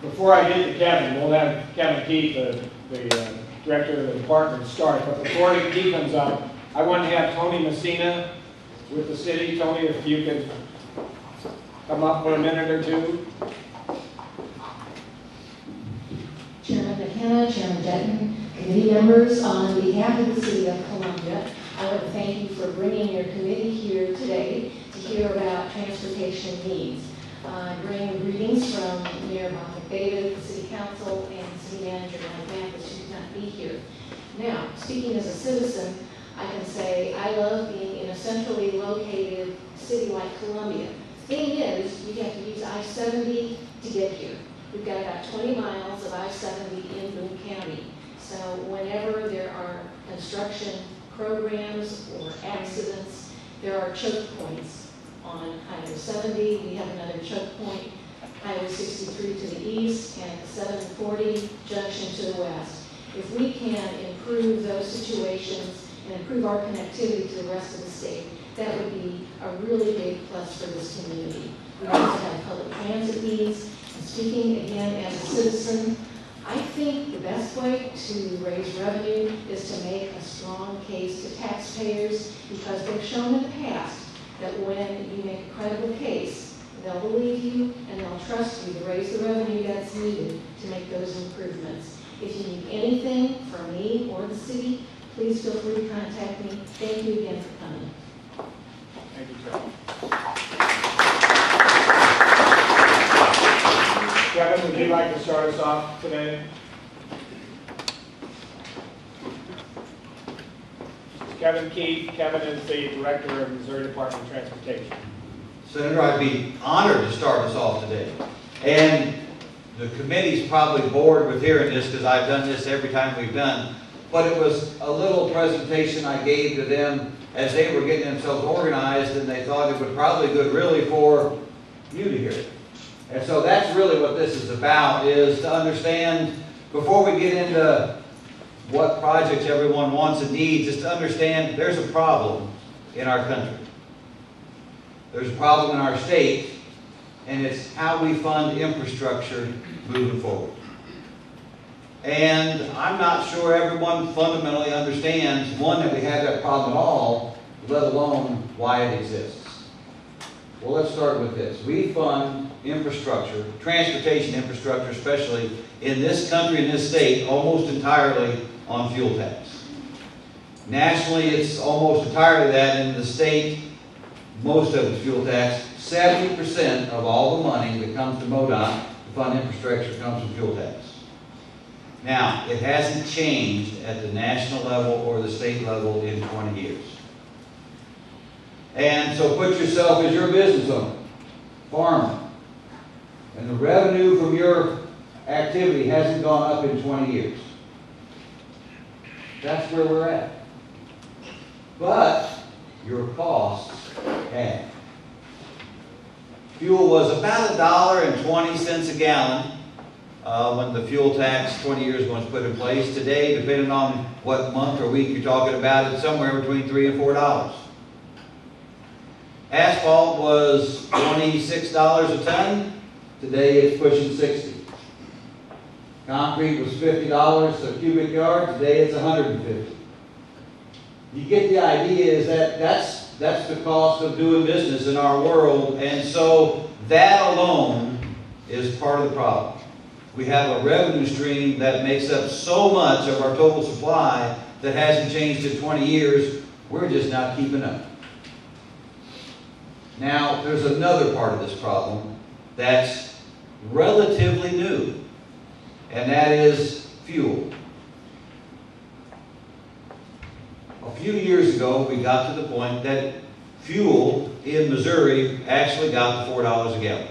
Before I get to Kevin, we'll have Kevin Keith, the director of the department, start. But before he comes up, I want to have Tony Messina with the city. Tony, if you could come up for a minute or two. Chairman McKenna, Chairman Denton, committee members, on behalf of the City of Columbia, I want to thank you for bringing your committee here today to hear about transportation needs. I bring greetings from Mayor Bob McDavid, the City Council, and City Manager Mike Mathis, who cannot be here. Now, speaking as a citizen, I can say I love being in a centrally located city like Columbia. Thing is, you have to use I-70 to get here. We've got about 20 miles of I-70 in Boone County. So whenever there are construction programs or accidents, there are choke points on Highway 70. We have another choke point, Highway 63 to the east and 740 junction to the west. If we can improve those situations and improve our connectivity to the rest of the state, that would be a really big plus for this community. We also have public transit needs. And speaking again as a citizen, I think the best way to raise revenue is to make a strong case to taxpayers, because they've shown in the past that when you make a credible case, they'll believe you and they'll trust you to raise the revenue that's needed to make those improvements. If you need anything from me or the city, please feel free to contact me. Thank you again for coming. Thank you, Kevin. Kevin, would you like to start us off today? Kevin Keith. Kevin is the director of Missouri Department of Transportation. Senator, I'd be honored to start us off today. And the committee's probably bored with hearing this because I've done this every time we've done. But it was a little presentation I gave to them as they were getting themselves organized, and they thought it would probably be good really for you to hear it. And so that's really what this is about, is to understand, before we get into what projects everyone wants and needs, is to understand there's a problem in our country. There's a problem in our state, and it's how we fund infrastructure moving forward. And I'm not sure everyone fundamentally understands, one, that we have that problem at all, let alone why it exists. Well, let's start with this. We fund infrastructure, transportation infrastructure especially, in this country, in this state, almost entirely on fuel tax. Nationally, it's almost entirely that. In the state, most of it's fuel tax. 70% of all the money that comes to MoDOT to fund infrastructure comes from fuel tax. Now, it hasn't changed at the national level or the state level in 20 years. And so put yourself as your business owner, farmer, and the revenue from your activity hasn't gone up in 20 years. That's where we're at. But your costs have. Fuel was about $1.20 a gallon when the fuel tax 20 years ago was put in place. Today, depending on what month or week you're talking about, it's somewhere between $3 and $4. Asphalt was $26 a ton. Today it's pushing $60. Concrete was $50 a cubic yard. Today it's $150. You get the idea, is that that's the cost of doing business in our world, and so that alone is part of the problem. We have a revenue stream that makes up so much of our total supply that hasn't changed in 20 years. We're just not keeping up. Now, there's another part of this problem that's relatively new, and that is fuel. A few years ago, we got to the point that fuel in Missouri actually got to $4 a gallon.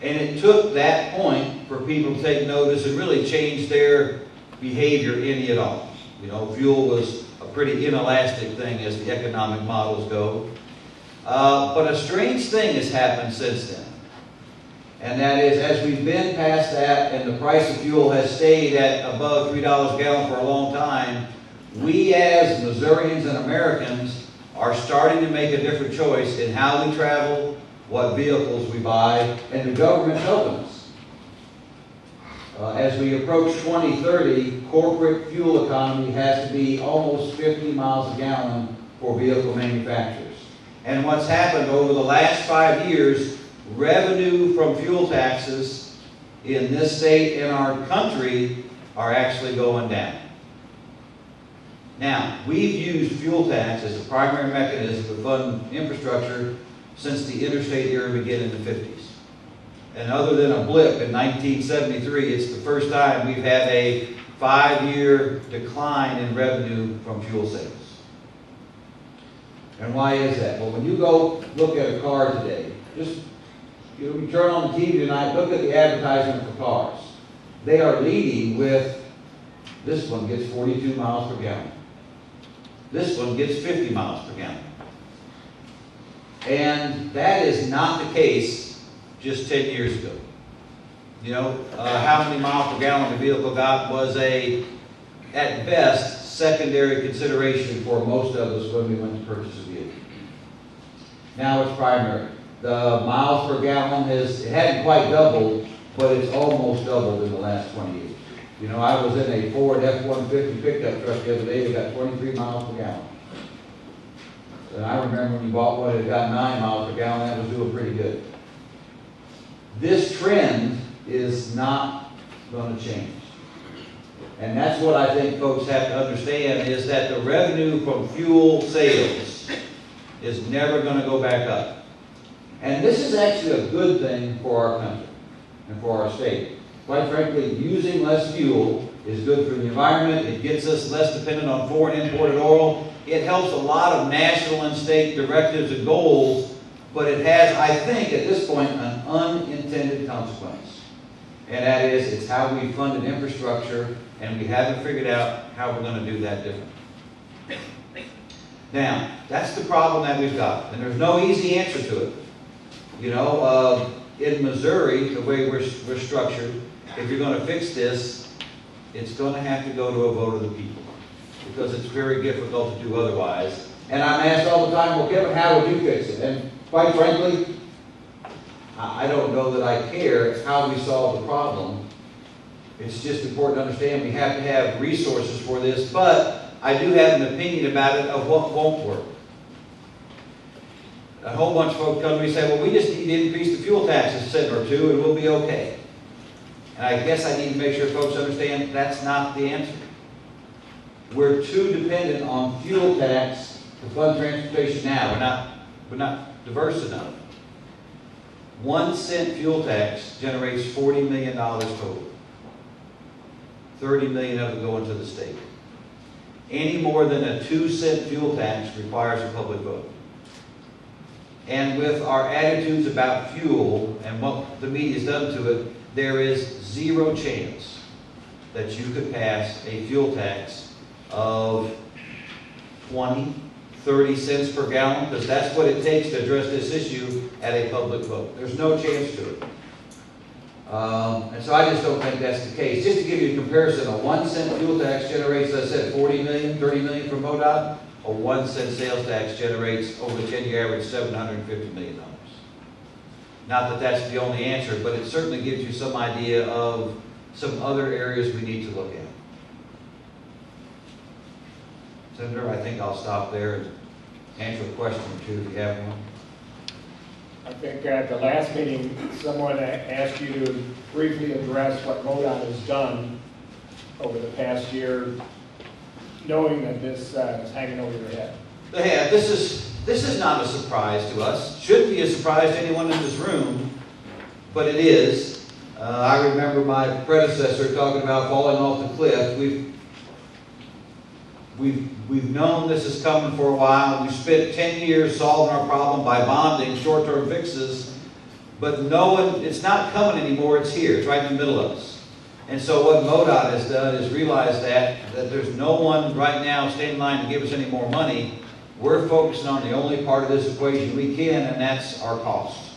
And it took that point for people to take notice and really change their behavior any at all. You know, fuel was a pretty inelastic thing as the economic models go. But a strange thing has happened since then. And that is, as we've been past that and the price of fuel has stayed at above $3 a gallon for a long time, we as Missourians and Americans are starting to make a different choice in how we travel, what vehicles we buy, and the government's helping us. as we approach 2030, corporate fuel economy has to be almost 50 miles a gallon for vehicle manufacturers. And what's happened over the last 5 years, revenue from fuel taxes in this state and our country are actually going down. Now, we've used fuel tax as a primary mechanism to fund infrastructure since the interstate era began in the 50s. And other than a blip in 1973, it's the first time we've had a 5-year decline in revenue from fuel sales. And why is that? Well, when you go look at a car today, just you turn on the TV tonight, look at the advertisement for cars. They are leading with, this one gets 42 miles per gallon. This one gets 50 miles per gallon. And that is not the case just 10 years ago. You know, how many miles per gallon the vehicle got was at best, secondary consideration for most of us when we went to purchase a vehicle. Now it's primary. The miles per gallon it hadn't quite doubled, but it's almost doubled in the last 20 years. You know, I was in a Ford F-150 pickup truck the other day that got 23 miles per gallon. And I remember when you bought one that got 9 miles per gallon, that was doing pretty good. This trend is not going to change. And that's what I think folks have to understand, is that the revenue from fuel sales is never going to go back up. And this is actually a good thing for our country and for our state. Quite frankly, using less fuel is good for the environment. It gets us less dependent on foreign imported oil. It helps a lot of national and state directives and goals. But it has, I think, at this point, an unintended consequence. And that is, it's how we funded infrastructure, and we haven't figured out how we're going to do that different. Now, that's the problem that we've got. And there's no easy answer to it. You know, in Missouri, the way we're structured, if you're going to fix this, it's going to have to go to a vote of the people. Because it's very difficult to do otherwise. And I'm asked all the time, well, Kevin, how would you fix it? And quite frankly, I don't know that I care how we solve the problem. It's just important to understand we have to have resources for this, but I do have an opinion about it of what won't work. A whole bunch of folks come to me and say, well, we just need to increase the fuel tax a cent or two and we'll be okay. And I guess I need to make sure folks understand that's not the answer. We're too dependent on fuel tax to fund transportation now. We're not diverse enough. 1 cent fuel tax generates $40 million total. 30 million of it going to the state. Any more than a 2 cent fuel tax requires a public vote. And with our attitudes about fuel and what the media's done to it, there is zero chance that you could pass a fuel tax of 20, 30 cents per gallon, because that's what it takes to address this issue at a public vote. There's no chance to it. And so I just don't think that's the case. Just to give you a comparison, a 1 cent fuel tax generates, as I said, 40 million, 30 million from MoDOT. A 1 cent sales tax generates, over the 10-year average, $750 million. Not that that's the only answer, but it certainly gives you some idea of some other areas we need to look at. Senator, I think I'll stop there and answer a question or two if you have one. I think at the last meeting, someone asked you to briefly address what MoDOT has done over the past year, knowing that this is hanging over your head. Yeah, this is not a surprise to us. Shouldn't be a surprise to anyone in this room, but it is. I remember my predecessor talking about falling off the cliff. We've known this is coming for a while. We've spent 10 years solving our problem by bonding short-term fixes, but it's not coming anymore. It's here. It's right in the middle of us. And so what MoDOT has done is realize that there's no one right now standing in line to give us any more money. We're focusing on the only part of this equation we can, and that's our cost.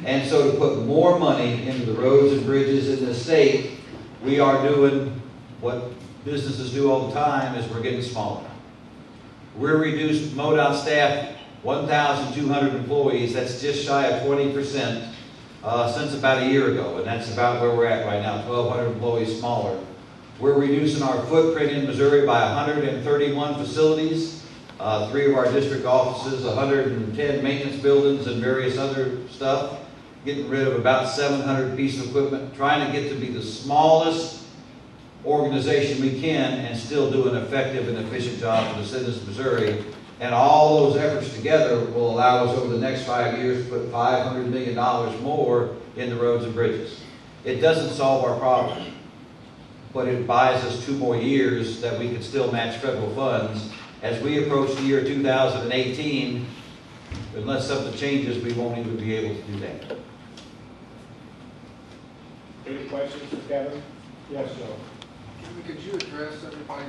And so to put more money into the roads and bridges in the state, we are doing what businesses do all the time, is we're getting smaller. We're reduced MoDOT staff 1,200 employees. That's just shy of 20%. since about a year ago, and that's about where we're at right now, 1,200 employees smaller. We're reducing our footprint in Missouri by 131 facilities, 3 of our district offices, 110 maintenance buildings, and various other stuff. Getting rid of about 700 pieces of equipment, trying to get to be the smallest organization we can and still do an effective and efficient job for the citizens of Missouri. And all those efforts together will allow us over the next 5 years to put $500 million more in the roads and bridges. It doesn't solve our problem, but it buys us 2 more years that we can still match federal funds. As we approach the year 2018, unless something changes, we won't even be able to do that. Any questions for Kevin? Yes, Joe. Kevin, could you address everybody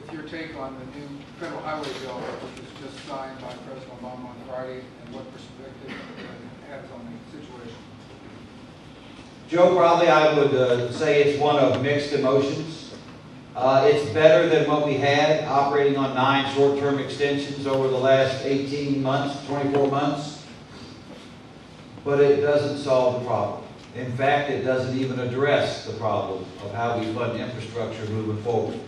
with your take on the new federal highway bill, which was just signed by President Obama on Friday, and what perspective it has on the situation? Joe, probably I would say it's one of mixed emotions. It's better than what we had operating on 9 short-term extensions over the last 18 months, 24 months. But it doesn't solve the problem. In fact, it doesn't even address the problem of how we fund infrastructure moving forward.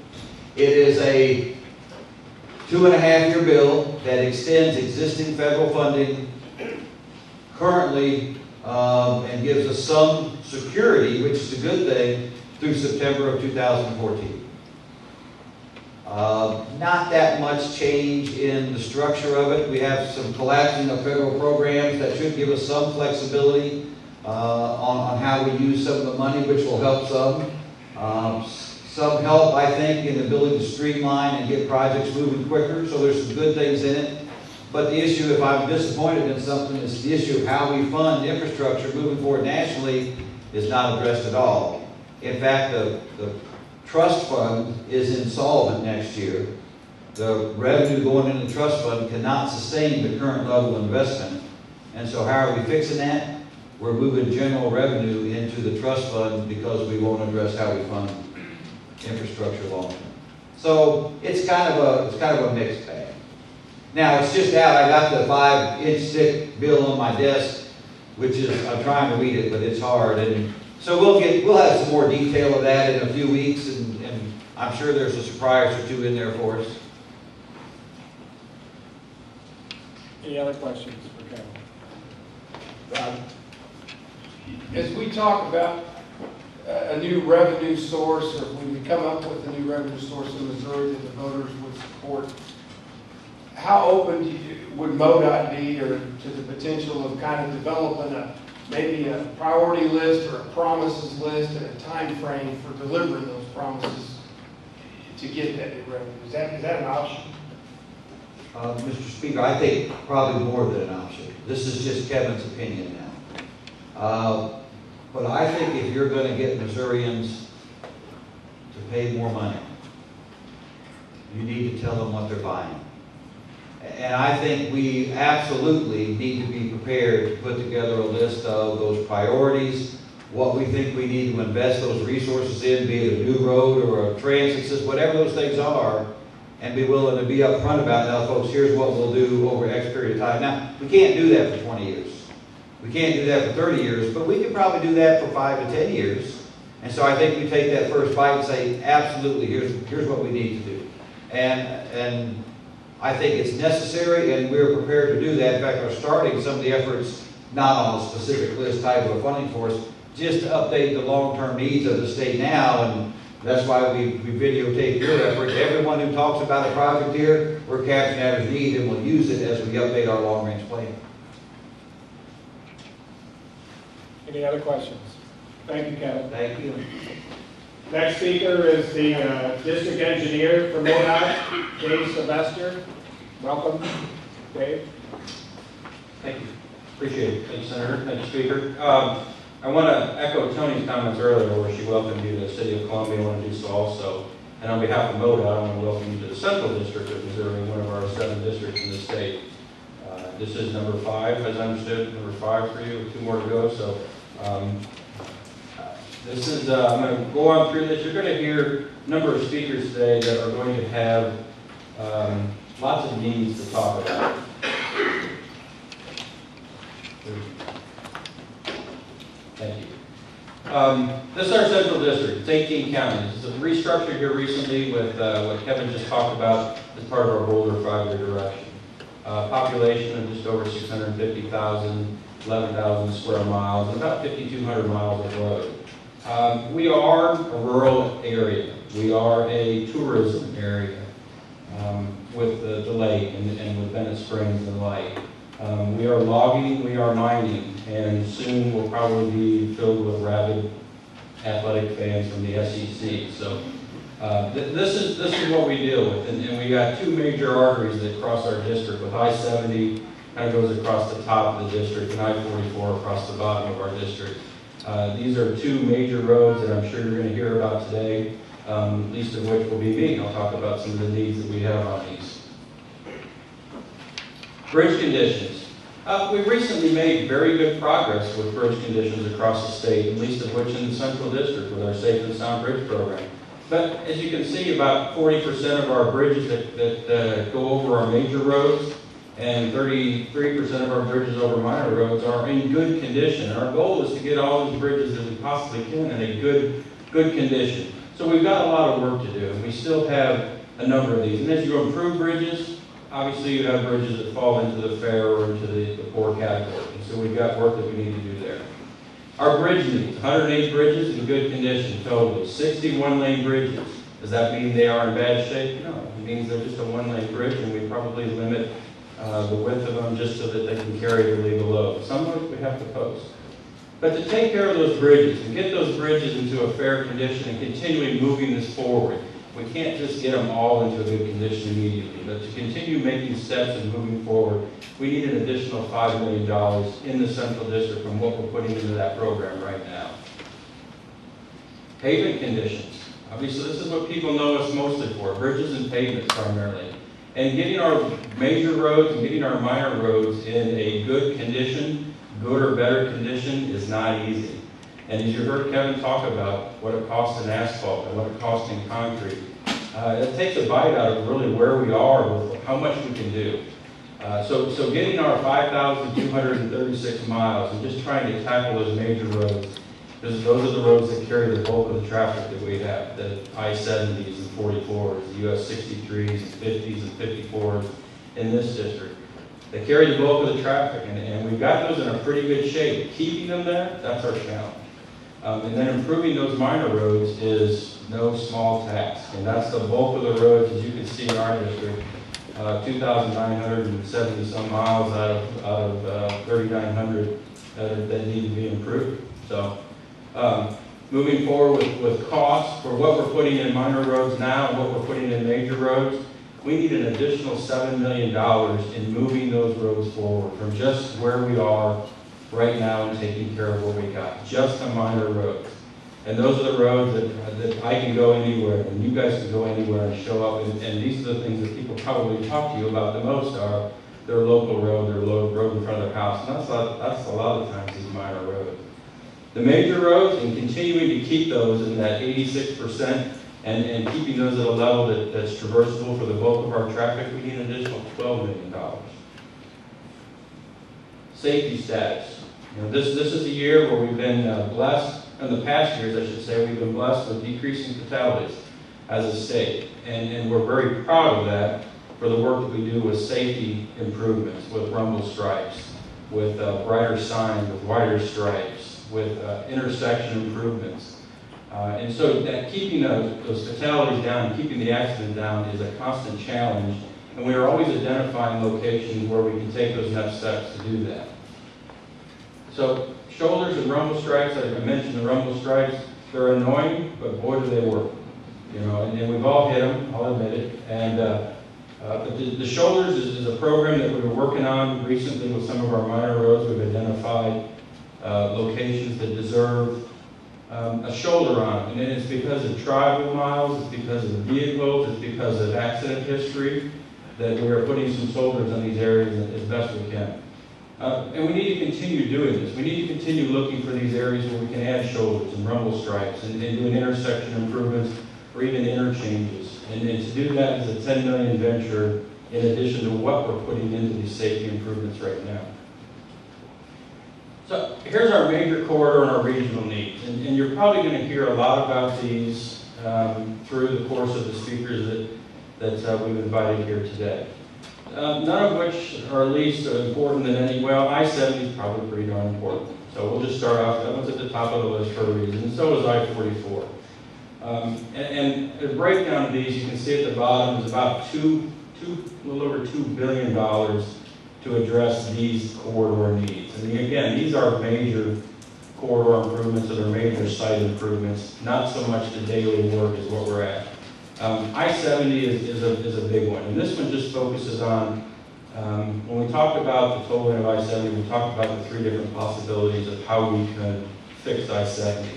It is a 2.5-year bill that extends existing federal funding currently and gives us some security, which is a good thing, through September of 2014. Not that much change in the structure of it. We have some collapsing of federal programs that should give us some flexibility on how we use some of the money, which will help some. Some help, I think, in the ability to streamline and get projects moving quicker, so there's some good things in it. But the issue, if I'm disappointed in something, is the issue of how we fund infrastructure moving forward nationally is not addressed at all. In fact, the trust fund is insolvent next year. The revenue going into the trust fund cannot sustain the current level of investment. And so how are we fixing that? We're moving general revenue into the trust fund because we won't address how we fund infrastructure long term. So it's kind of a mixed bag. Now it's just out. I got the 5-inch thick bill on my desk, which is, I'm trying to read it, but it's hard. And so we'll have some more detail of that in a few weeks, and I'm sure there's a surprise or 2 in there for us. Any other questions for Kevin? Rob? As we talk about a new revenue source, or when we come up with a new revenue source in Missouri that the voters would support, how open would MoDOT be or to the potential of kind of developing maybe a priority list or a promises list and a time frame for delivering those promises to get that new revenue? Is that an option? Mr. Speaker, I think probably more than an option. This is just Kevin's opinion now. But I think if you're going to get Missourians to pay more money, you need to tell them what they're buying. And I think we absolutely need to be prepared to put together a list of those priorities, what we think we need to invest those resources in, be it a new road or a transit system, whatever those things are, and be willing to be upfront about, now folks, here's what we'll do over X period of time. Now, we can't do that for 20 years. We can't do that for 30 years, but we can probably do that for 5 to 10 years. And so I think we take that first bite and say, absolutely, here's what we need to do. And I think it's necessary, and we're prepared to do that. In fact, we're starting some of the efforts, not on a specific list type of a funding source, just to update the long-term needs of the state now. And that's why we videotape your effort. Everyone who talks about a project here, we're capturing that as need, and we'll use it as we update our long-range plan. Any other questions? Thank you, Kevin. Thank you. Next speaker is the district engineer for MoDOT, Dave Sylvester. Welcome, Dave. Thank you. Appreciate it. Thank you, Senator. Thank you, Speaker. I want to echo Tony's comments earlier where she welcomed you to the City of Columbia. I want to do so also. And on behalf of MoDOT, I want to welcome you to the Central District of Missouri, one of our 7 districts in the state. This is number 5, as I understood, number 5 for you, with 2 more to go. So this is, I'm going to go on through this. You're going to hear a number of speakers today that are going to have lots of needs to talk about. Thank you. This is our central district. It's 18 counties. It's restructured here recently with what Kevin just talked about as part of our Boulder 5-year direction. Population of just over 650,000, 11,000 square miles, and about 5,200 miles of road. We are a rural area. We are a tourism area with the lake and with Bennett Springs and the like. We are logging, we are mining, and soon we'll probably be filled with rabid athletic fans from the SEC. So this is what we deal with, and we got two major arteries that cross our district, with I-70 kind of goes across the top of the district, and I-44 across the bottom of our district. These are two major roads that I'm sure you're going to hear about today, least of which will be me. I'll talk about some of the needs that we have on these. Bridge conditions. We've recently made very good progress with bridge conditions across the state, least of which in the Central District with our Safe and Sound Bridge program. But as you can see, about 40% of our bridges that go over our major roads and 33% of our bridges over minor roads are in good condition. Our goal is to get all these bridges that we possibly can in a good condition. So we've got a lot of work to do, and we still have a number of these. And as you improve bridges, obviously you have bridges that fall into the fair or into the poor category. And so we've got work that we need to do there. Our bridge needs, 108 bridges in good condition totally, 61 lane bridges. Does that mean they are in bad shape? No, it means they're just a 1-lane bridge, and we probably limit the width of them just so that they can carry their legal load. Some of which we have to post. But to take care of those bridges and get those bridges into a fair condition and continually moving this forward, we can't just get them all into a good condition immediately. But to continue making steps and moving forward, we need an additional $5 million in the Central District from what we're putting into that program right now. Pavement conditions. Obviously, this is what people know us mostly for, bridges and pavements primarily. And getting our major roads and getting our minor roads in a good condition, good or better condition, is not easy. And as you heard Kevin talk about what it costs in asphalt and what it costs in concrete, it takes a bite out of really where we are with how much we can do. So getting our 5,236 miles and just trying to tackle those major roads, because those are the roads that carry the bulk of the traffic that we have, the I-70s and 44s, the US 63s and 50s and 54s in this district. They carry the bulk of the traffic, and we've got those in a pretty good shape. Keeping them there, that's our challenge. And then improving those minor roads is no small task, and that's the bulk of the roads, as you can see in our district, 2,970 some miles out of 3,900 that need to be improved. So moving forward with costs for what we're putting in minor roads now and what we're putting in major roads, we need an additional $7 million in moving those roads forward from just where we are right now and taking care of what we got, just the minor roads. And those are the roads that I can go anywhere, and you guys can go anywhere and show up, and these are the things that people probably talk to you about the most are their local road, their road in front of their house, and that's a lot of times these minor roads. The major roads, and continuing to keep those in that 86%, and keeping those at a level that's traversable for the bulk of our traffic, we need an additional $12 million. Safety status. You know, this is a year where we've been blessed, in the past years I should say, we've been blessed with decreasing fatalities as a state. And we're very proud of that for the work that we do with safety improvements, with rumble stripes, with brighter signs, with wider stripes, with intersection improvements. And so that keeping those fatalities down and keeping the accident down is a constant challenge. And we are always identifying locations where we can take those next steps to do that. So shoulders and rumble stripes, I mentioned the rumble stripes, they're annoying, but boy do they work. You know, and we've all hit them, I'll admit it. And but the shoulders is a program that we were working on recently with some of our minor roads. We've identified locations that deserve a shoulder on them. And it's because of travel miles, it's because of vehicles, it's because of accident history that we are putting some shoulders on these areas as best we can. And we need to continue doing this. We need to continue looking for these areas where we can add shoulders and rumble stripes and doing intersection improvements or even interchanges. And to do that is a $10 million venture in addition to what we're putting into these safety improvements right now. So here's our major corridor and our regional needs. And you're probably going to hear a lot about these through the course of the speakers that we've invited here today. None of which are least important than any, well, I-70 is probably pretty darn important. So we'll just start off, that one's at the top of the list for a reason, and so is I-44. And a breakdown of these, you can see at the bottom, is about a little over $2 billion to address these corridor needs. And again, these are major corridor improvements, or they're major site improvements, not so much the daily work is what we're at. I-70 is a big one, and this one just focuses on, when we talked about the total of I-70, we talked about the 3 different possibilities of how we could fix I-70.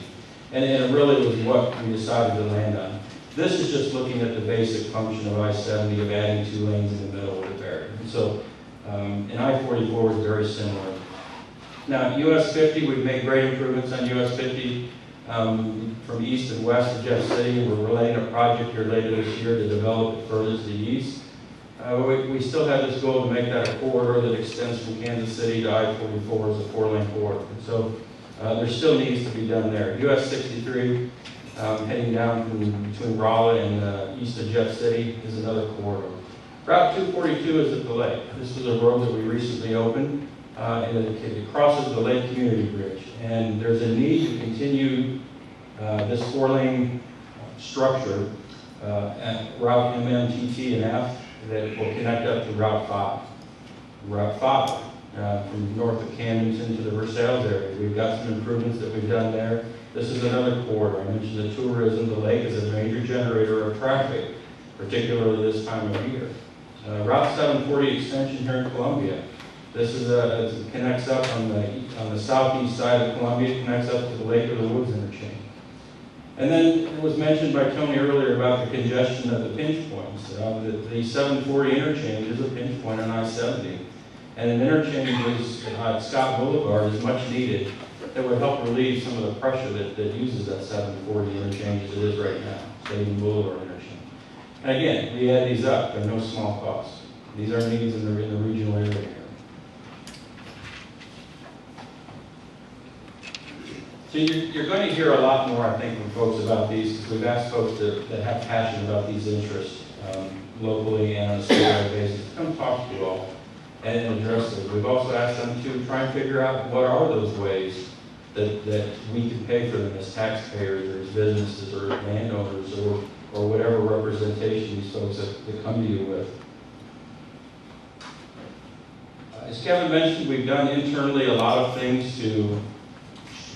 And it really was what we decided to land on. This is just looking at the basic function of I-70 of adding 2 lanes in the middle with a barrier. And so, and I-44 is very similar. Now, US 50, we've made great improvements on US 50. From east and west of Jeff City. We're relating a project here later this year to develop it further to the east. We still have this goal to make that a corridor that extends from Kansas City to I-44 as a 4-lane corridor. And so there still needs to be done there. US 63, heading down from between Raleigh and east of Jeff City, is another corridor. Route 242 is at the lake. This is a road that we recently opened, and it crosses the Lake Community Bridge. And there's a need to continue this 4-lane structure at Route MMTT and F that will connect up to Route 5. Route 5, from north of Camdenton to the Versailles area. We've got some improvements that we've done there. This is another corridor. I mentioned the tourism. The lake is a major generator of traffic, particularly this time of year. Route 740 extension here in Columbia. This is it connects up on the southeast side of Columbia. It connects up to the Lake of the Woods interchange. And then it was mentioned by Tony earlier about the congestion of the pinch points. The 740 interchange is a pinch point on I-70. And an interchange at Scott Boulevard is much needed that would help relieve some of the pressure that uses that 740 interchange as it is right now, Stadium Boulevard interchange. And again, we add these up, they're no small cost. These are needs in the regional area here. So you're going to hear a lot more, I think, from folks about these, because we've asked folks that have passion about these interests locally and on a statewide basis to come talk to you all and address it. We've also asked them to try and figure out what are those ways that we can pay for them as taxpayers or as businesses or landowners or whatever representation these folks that come to you with. As Kevin mentioned, we've done internally a lot of things to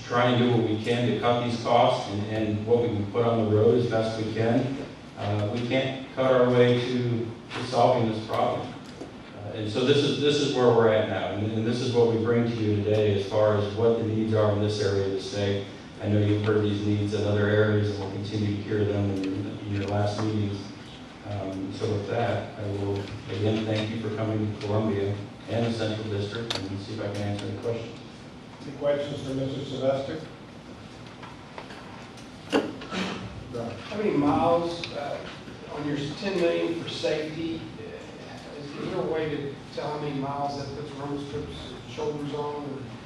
try and do what we can to cut these costs and what we can put on the road as best we can. We can't cut our way to solving this problem. And so this is where we're at now, and this is what we bring to you today as far as what the needs are in this area of the state. I know you've heard these needs in other areas, and we'll continue to hear them in your last meetings. So with that, I will again thank you for coming to Columbia and the Central District, and see if I can answer any questions. Any questions for Mr. Sylvester? How many miles on your 10 million for safety? Is there a way to tell how many miles that puts road strips and shoulders on, or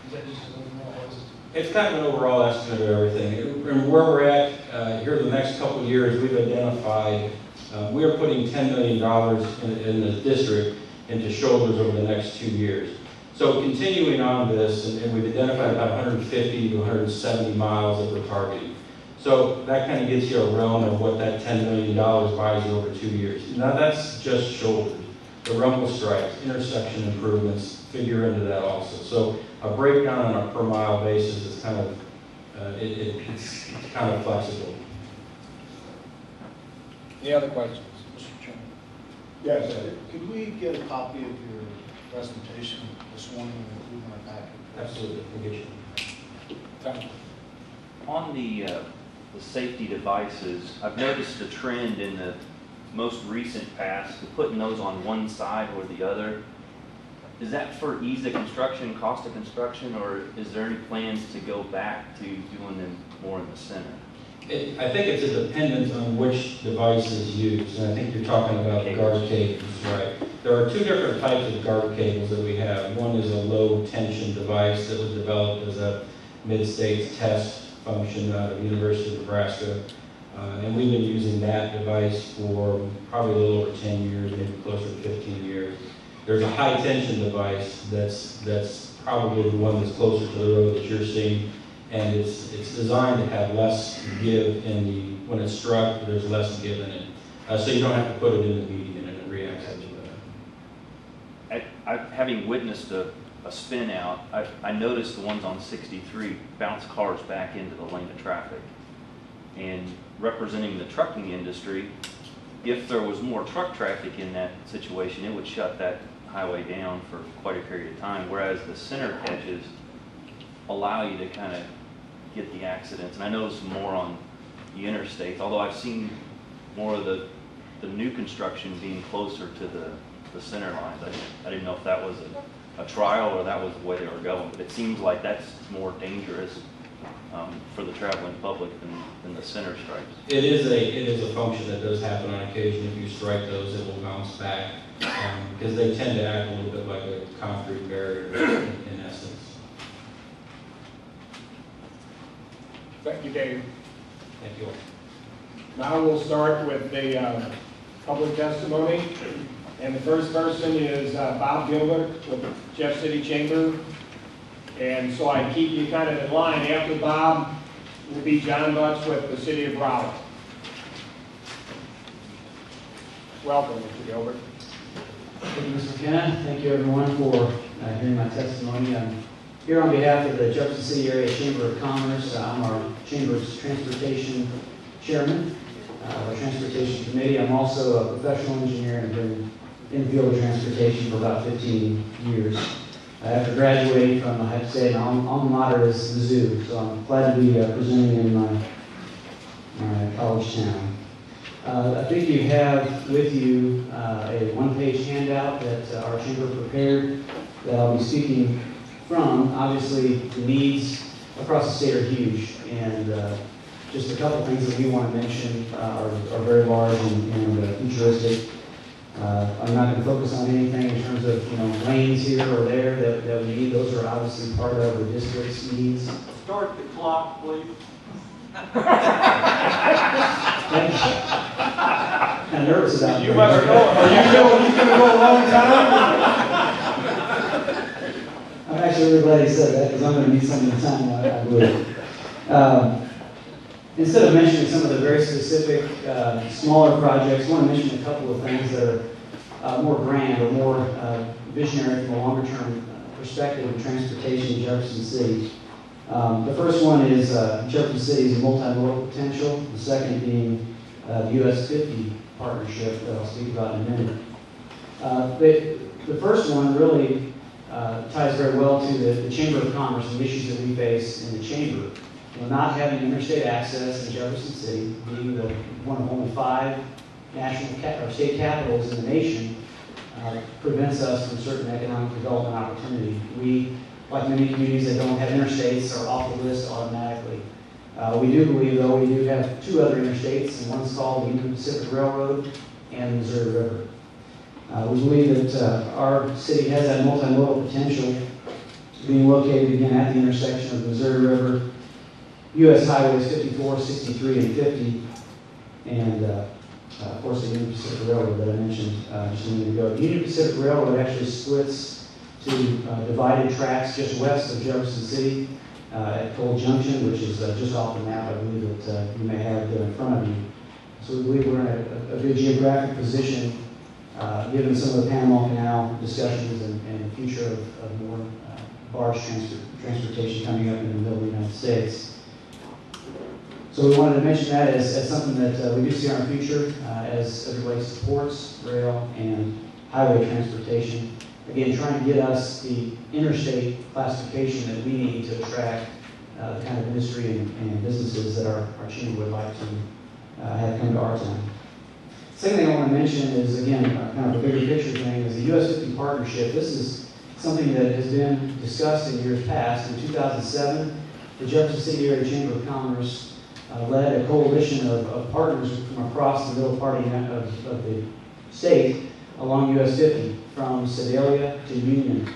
is that just an overall estimate? It's kind of an overall estimate of everything. And where we're at here the next couple of years, we've identified, we are putting $10 million in the district into shoulders over the next 2 years. So continuing on this, and we've identified about 150 to 170 miles that we're targeting. So that kind of gets you a realm of what that $10 million buys you over 2 years. Now that's just shoulders. The rumble stripes, intersection improvements figure into that also. So a breakdown on a per mile basis is kind of, it's kind of flexible. Any other questions? Mr. Chairman, Yes, Ed. could we get a copy of your presentation this morning and include in our packet? Absolutely, we'll get you. Tom? On the safety devices, I've noticed a trend in the most recent past of putting those on one side or the other. Is that for ease of construction, cost of construction, or is there any plans to go back to doing them more in the center? I think it's a dependence on which device is used, and I think you're talking about the guard cables, right? There are two different types of guard cables that we have. One is a low tension device that was developed as a mid-states test function out of University of Nebraska. And we've been using that device for probably a little over 10 years, maybe closer to 15 years. There's a high tension device that's probably the one that's closer to the road that you're seeing, and it's designed to have less give in the, when it's struck, there's less give in it. So you don't have to put it in the median and it reacts to that. Having witnessed a spin out, I noticed the ones on 63 bounce cars back into the lane of traffic. And representing the trucking industry, if there was more truck traffic in that situation, it would shut that highway down for quite a period of time, whereas the center catches allow you to kind of get the accidents. And I noticed more on the interstates, although I've seen more of the new construction being closer to the center lines. I didn't know if that was a trial or that was the way they were going, but it seems like that's more dangerous for the traveling public than the center stripes. It is a function that does happen on occasion. If you strike those, it will bounce back because they tend to act a little bit like a concrete barrier in essence. Thank you, Dave. Thank you. Now we'll start with the public testimony. And the first person is Bob Gilbert with Jeff City Chamber. And so I keep you kind of in line. After Bob will be John Butts with the City of Raleigh. Welcome, Mr. Gilbert. Thank you, Mr. McKenna. Thank you, everyone, for hearing my testimony. I'm here on behalf of the Jefferson City Area Chamber of Commerce. I'm our Chamber's Transportation Chairman, our Transportation Committee. I'm also a professional engineer and have been in the field of transportation for about 15 years. After graduating from, I have to say, my alma mater is the zoo, so I'm glad to be presenting in my college town. I think you have with you a one-page handout that our chamber prepared that I'll be speaking from. Obviously, the needs across the state are huge, and just a couple things that we want to mention are very large and futuristic. I'm not going to focus on anything in terms of lanes here or there that we need. Those are obviously part of the district's needs. Start the clock, please. Kind of nervous about You must go. Are you going to go a long time? I'm actually really glad he said that because I'm going to need some of the time, I believe. Instead of mentioning some of the very specific smaller projects, I want to mention a couple of things that are more grand or more visionary from a longer-term perspective in transportation in Jefferson City. The first one is Jefferson City's multimodal potential, the second being the US 50 partnership that I'll speak about in a minute. The first one really ties very well to the Chamber of Commerce and the issues that we face in the Chamber. Not having interstate access in Jefferson City, being one of only 5 national or state capitals in the nation, prevents us from certain economic development opportunity. We, like many communities that don't have interstates, are off the list automatically. We do believe, though, we do have 2 other interstates, and one's called the Union Pacific Railroad and the Missouri River. We believe that our city has that multimodal potential, being located again at the intersection of the Missouri River, U.S. Highways 54, 63, and 50, and of course the Union Pacific Railroad that I mentioned just a minute ago. The Union Pacific Railroad actually splits to divided tracks just west of Jefferson City at Cole Junction, which is just off the map, I believe, that you may have there in front of you. So we believe we're in a good geographic position, given some of the Panama Canal discussions and the future of more barge transportation coming up in the middle of the United States. So we wanted to mention that as something that we do see in our future as it relates to ports, rail, and highway transportation. Again, trying to get us the interstate classification that we need to attract the kind of industry and businesses that our chamber would like to have come to our town. Second thing I want to mention is, again, kind of a bigger picture thing, is the US 50 partnership. This is something that has been discussed in years past. In 2007, the Jefferson City Area Chamber of Commerce led a coalition of partners from across the middle part of the state along US 50 from Sedalia to Union.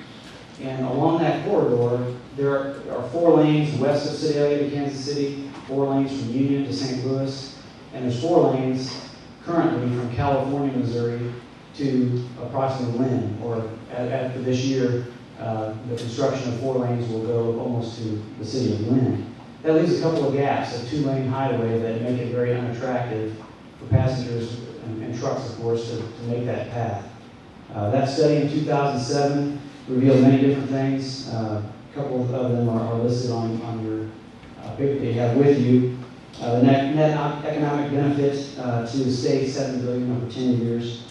And along that corridor, there are 4 lanes west of Sedalia to Kansas City, 4 lanes from Union to St. Louis, and there's 4 lanes currently from California, Missouri to approximately Lynn, or after this year, the construction of 4 lanes will go almost to the city of Lynn. That leaves a couple of gaps, a 2-lane highway that make it very unattractive for passengers and trucks, of course, to make that path. That study in 2007 revealed many different things. A couple of them are listed on your paper that you have with you. The net economic benefit to the state, $7 billion over 10 years.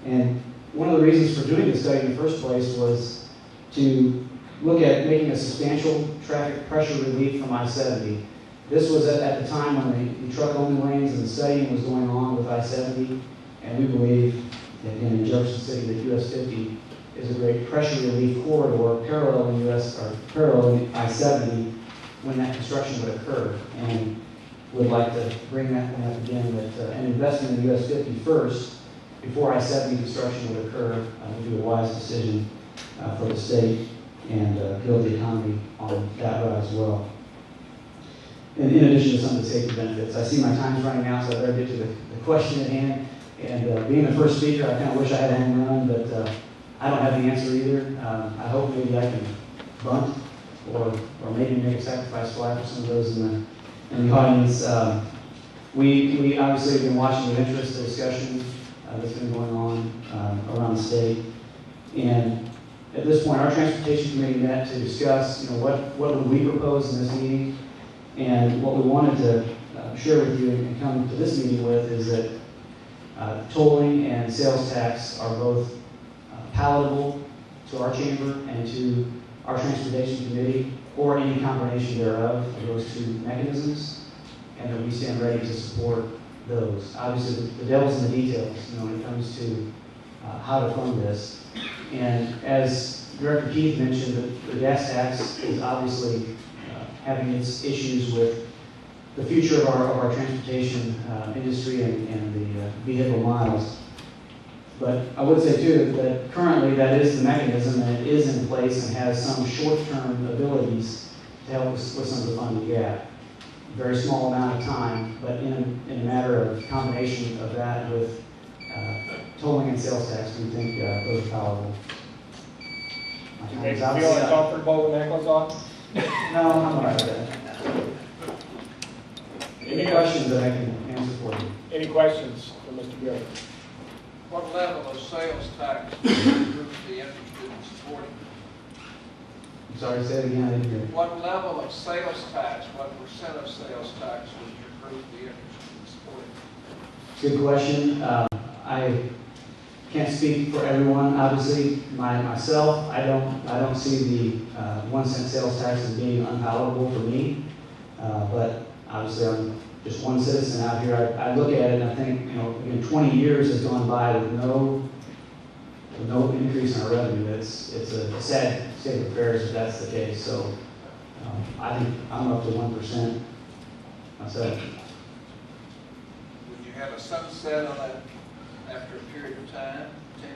And one of the reasons for doing this study in the first place was to look at making a substantial traffic pressure relief from I-70. This was at the time when the truck-only lanes and the studying was going on with I-70, and we believe, again, in Jefferson City, that US 50 is a great pressure relief corridor paralleling I-70 when that construction would occur. And would like to bring that one up again, that an investment in US 50 first, before I-70 construction would occur, would be a wise decision for the state and build the economy on that route as well. And in addition to some of the safety benefits, I see my time's running out, so I better get to the question at hand. And being the first speaker, I kind of wish I had a home run, but I don't have the answer either. I hope maybe I can bunt or maybe make a sacrifice fly for some of those in the audience. We obviously have been watching with interest the discussion that's been going on around the state. And at this point, our transportation committee met to discuss, what would we propose in this meeting. And what we wanted to share with you and come to this meeting with is that tolling and sales tax are both palatable to our chamber and to our transportation committee, or any combination thereof of those 2 mechanisms, and that we stand ready to support those. Obviously, the devil's in the details, when it comes to how to fund this. And as Director Keith mentioned, the gas tax is obviously having its issues with the future of our transportation industry and the vehicle miles. But I would say too that currently that is the mechanism, and it is in place and has some short-term abilities to help us with some of the funding gap. Very small amount of time, but in a matter of combination of that with tolling and sales tax, we think those are palatable. You make you feel uncomfortable with necklace on? No, I'm all right with that. Any questions that I can answer for you? Any questions for Mr. Bill? What level of sales tax would your group be interested in supporting? I'm sorry, say it again, I didn't hear. What level of sales tax, what percent of sales tax would your group be interested in supporting? Good question. I can't speak for everyone. Obviously, myself, I don't see the 1 cent sales tax as being unpalatable for me. But obviously, I'm just one citizen out here. I look at it and I think, 20 years has gone by with no increase in our revenue. It's a sad state of affairs if that's the case. So I think I'm up to 1% myself. Would you have a sunset on that after a period of time,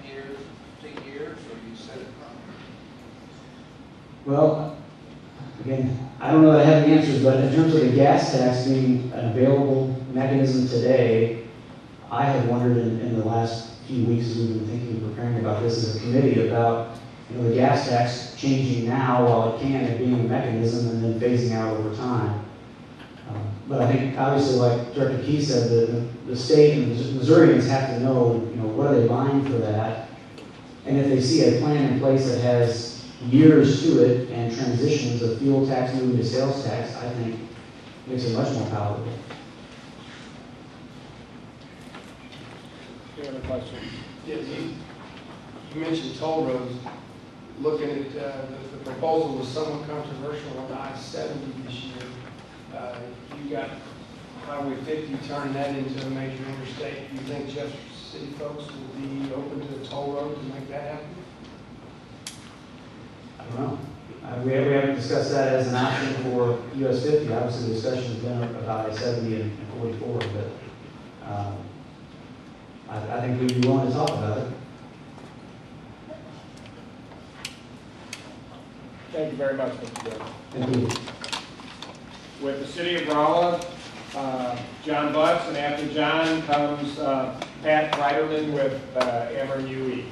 10 years, 15 years, or do you set it wrong? Well, again, I don't know that I have the answers, but in terms of the gas tax being an available mechanism today, I have wondered in the last few weeks as we've been thinking and preparing about this as a committee about the gas tax changing now while it can and being a mechanism and then phasing out over time. But I think obviously, like Director Key said, the state and the Missourians have to know, what are they buying for that, and if they see a plan in place that has years to it and transitions of fuel tax moving to sales tax, I think makes it much more palatable. Any other questions? Yeah, you mentioned toll roads. Looking at the proposal was somewhat controversial on I-70 this year. You got Highway 50 turning that into a major interstate. Do you think Jefferson City folks will be open to a toll road to make that happen? I don't know. We haven't discussed that as an option for US 50. Obviously, the discussion has been about I-70 and 44, but I think we'd be willing to talk about it. Thank you very much, Mr. Jones. Thank you. With the city of Rolla, John Butts, and after John comes Pat Kreiderman with Ameren UE.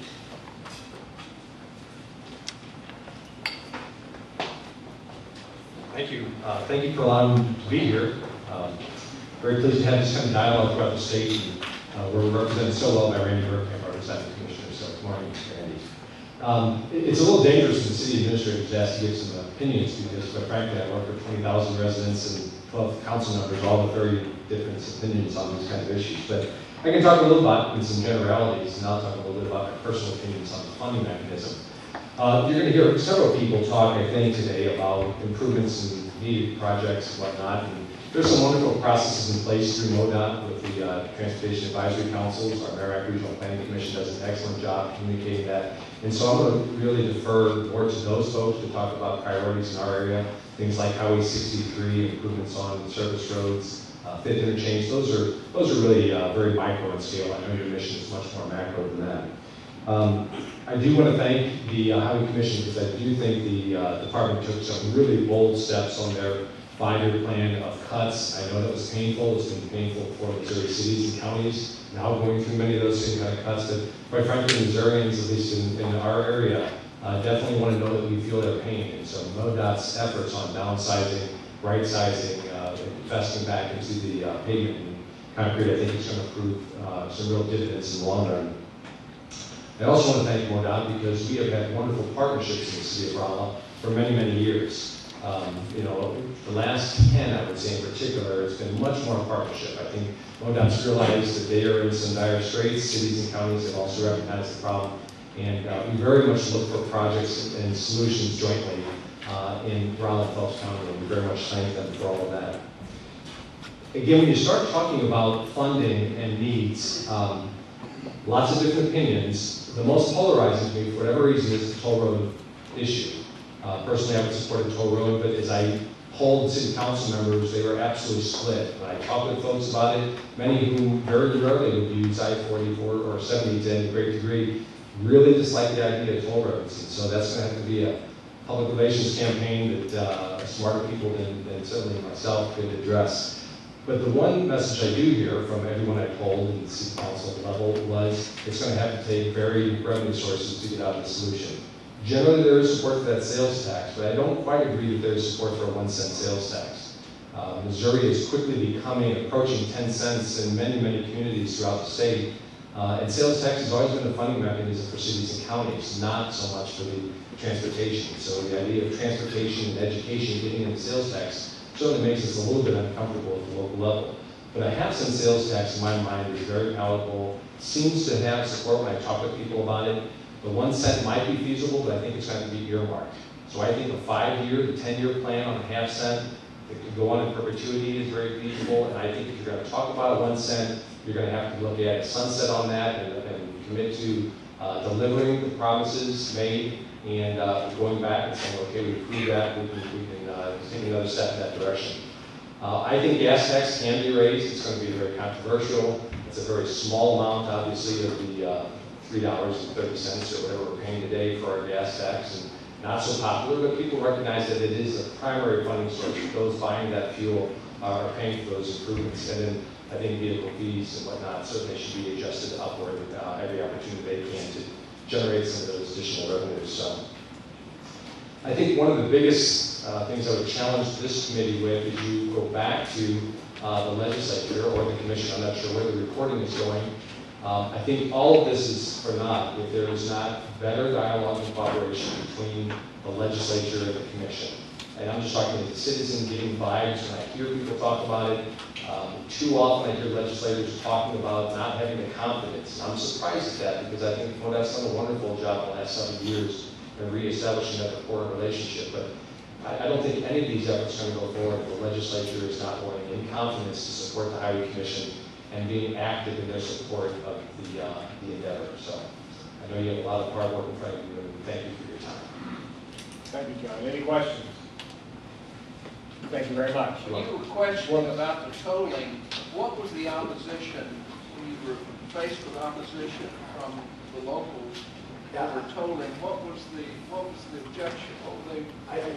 Thank you. Thank you for allowing me to be here. Very pleased to have this kind of dialogue throughout the state. And, we're represented so well by Randy Burke, our representative commissioner. So good morning, Randy. It's a little dangerous for the city administrator to ask to give some opinions because, quite frankly, I work with 20,000 residents and 12 council members, all with very different opinions on these kind of issues. But I can talk a little about in some generalities, and I'll talk a little bit about my personal opinions on the funding mechanism. You're going to hear several people talk, I think, today about improvements in needed projects and whatnot. And there's some wonderful processes in place through MoDOT with the Transportation Advisory Councils. Our Merrimack Regional Planning Commission does an excellent job communicating that. And so I'm going to really defer more to those folks to talk about priorities in our area. Things like Highway 63, improvements on surface roads, fifth interchange. Those are really very micro in scale. I know your mission is much more macro than that. I do want to thank the Highway Commission because I do think the department took some really bold steps on their 5-year plan of cuts. I know that was painful. It's been painful for Missouri cities and counties now going through many of those same kind of cuts. But quite frankly, Missourians, at least in our area, definitely want to know that we feel their pain. And so MoDOT's efforts on downsizing, right-sizing, investing back into the pavement and concrete, I think is going to prove some real dividends in the long run. I also want to thank MoDOT because we have had wonderful partnerships in the city of Rolla for many, many years. The last 10, I would say in particular, it's been much more partnership. I think MoDOT's realized that they are in some dire straits. Cities and counties have also recognized the problem. And we very much look for projects and solutions jointly in Rolla and Phelps County, and we very much thank them for all of that. Again, when you start talking about funding and needs, lots of different opinions. The most polarizing to me, for whatever reason, is the toll road issue. Personally, I would support a toll road, but as I polled city council members, they were absolutely split. When I talked with folks about it, many of whom very rarely would use I-44 or 70 to any great degree, really dislike the idea of toll roads. And so that's going to have to be a public relations campaign that smarter people than certainly myself could address. But the one message I do hear from everyone I polled at the city council level was it's going to have to take varied revenue sources to get out of the solution. Generally, there is support for that sales tax, but I don't quite agree that there is support for a 1-cent sales tax. Missouri is quickly approaching 10 cents in many, many communities throughout the state. And sales tax has always been a funding mechanism for cities and counties, not so much for the transportation. So the idea of transportation and education getting into sales tax certainly makes us a little bit uncomfortable at the local level. But a half-cent sales tax, in my mind, is very palatable, seems to have support when I talk with people about it. The 1 cent might be feasible, but I think it's going to be earmarked. So I think a 5-year to 10-year plan on a half cent that could go on in perpetuity is very feasible. And I think if you're going to talk about a 1 cent, you're going to have to look at a sunset on that and commit to delivering the promises made and going back and saying, okay, we approved that, we can take another step in that direction. I think gas tax can be raised. It's going to be very controversial. It's a very small amount, obviously, of the $3.30 or whatever we're paying today for our gas tax, and not so popular, but people recognize that it is a primary funding source. Those buying that fuel are paying for those improvements. And then I think vehicle fees and whatnot certainly should be adjusted upward every opportunity they can to generate some of those additional revenues. So I think one of the biggest things I would challenge this committee with is you go back to the legislature or the commission. I'm not sure where the recording is going. I think all of this is for naught if there is not better dialogue and cooperation between the legislature and the commission. And I'm just talking as a citizen, getting vibes when I hear people talk about it. Too often I hear legislators talking about not having the confidence. And I'm surprised at that because I think MoDOT's done a wonderful job in the last 7 years in reestablishing that rapport relationship. But I don't think any of these efforts are going to go forward if the legislature is not going in confidence to support the Highway Commission and being active in their support of the endeavor. So I know you have a lot of hard work in front of you, and thank you for your time. Thank you, John. Any questions? Thank you very much. You were questioning about the tolling. What was the opposition when you were faced with opposition from the locals over tolling, what was the objection? What were they?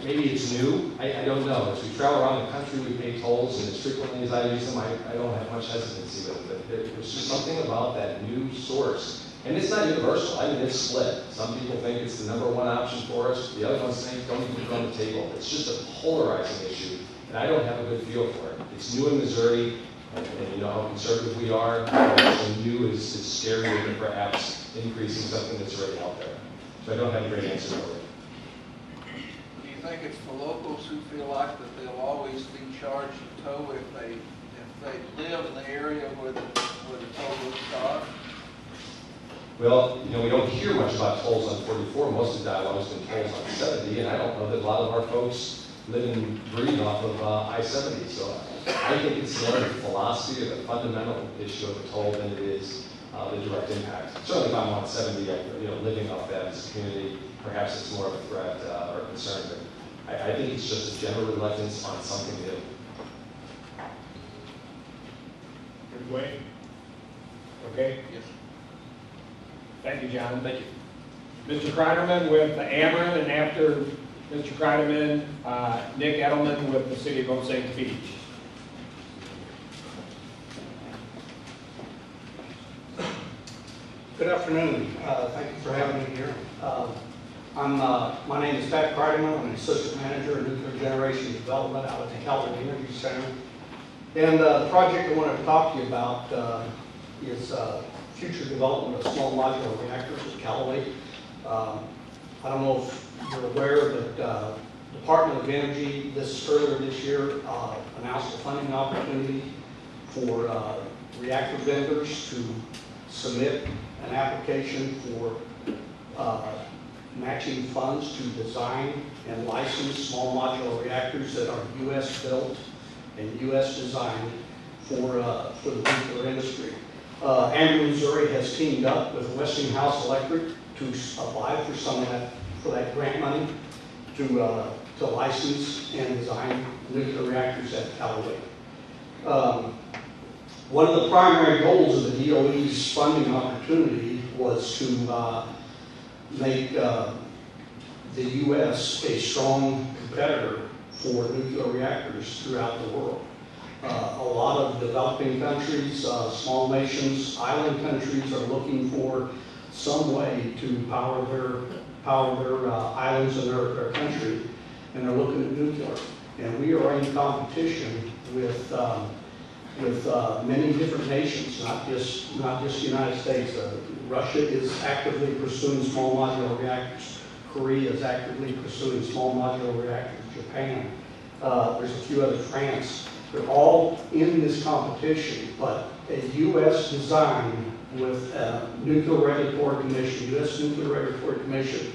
Maybe it's new, I don't know. As we travel around the country, we pay tolls, and as frequently as I use them, I don't have much hesitancy with it. But there's just something about that new source. And it's not universal, I mean, it's split. Some people think it's the #1 option for us, the other ones think don't even put it on the table. It's just a polarizing issue, and I don't have a good feel for it. It's new in Missouri, and you know how conservative we are, and new is scarier than perhaps increasing something that's already out there. So I don't have a great answer for it. Do you think it's the locals who feel like that they'll always be charged a toll if they live in the area where the toll routes are? Well, you know, we don't hear much about tolls on 44. Most of the dialogue has been tolls on 70, and I don't know that a lot of our folks live and breathe off of I-70. So I think it's more the philosophy or the fundamental issue of the toll than it is the direct impact. Certainly if I'm on 70, you know, living off that as a community, perhaps it's more of a threat or a concern. But I think it's just a general reluctance on something new. Good way. Okay? Yes. Thank you, John. Thank you. Mr. Kreiderman with the Ameren, and after Mr. Kreiderman, Nick Edelman with the City of Osage Beach. Good afternoon. Thank you for having me here. My name is Pat Kreiderman. I'm an assistant manager in nuclear generation development out at the California Energy Center. And the project I wanted to talk to you about is future development of small modular reactors at Callaway. I don't know if you're aware, but Department of Energy earlier this year announced a funding opportunity for reactor vendors to submit an application for matching funds to design and license small modular reactors that are U.S. built and U.S. designed for the nuclear industry. Ameren, Missouri has teamed up with Westinghouse Electric to apply for that grant money to license and design nuclear reactors at Callaway. One of the primary goals of the DOE's funding opportunity was to make the U.S. a strong competitor for nuclear reactors throughout the world. A lot of developing countries, small nations, island countries are looking for some way to power their islands and their country, and they're looking at nuclear. And we are in competition with many different nations, not just the United States. Russia is actively pursuing small modular reactors. Korea is actively pursuing small modular reactors. Japan, there's a few other, France. They're all in this competition, but a U.S. design with Nuclear Regulatory Commission, U.S. Nuclear Regulatory Commission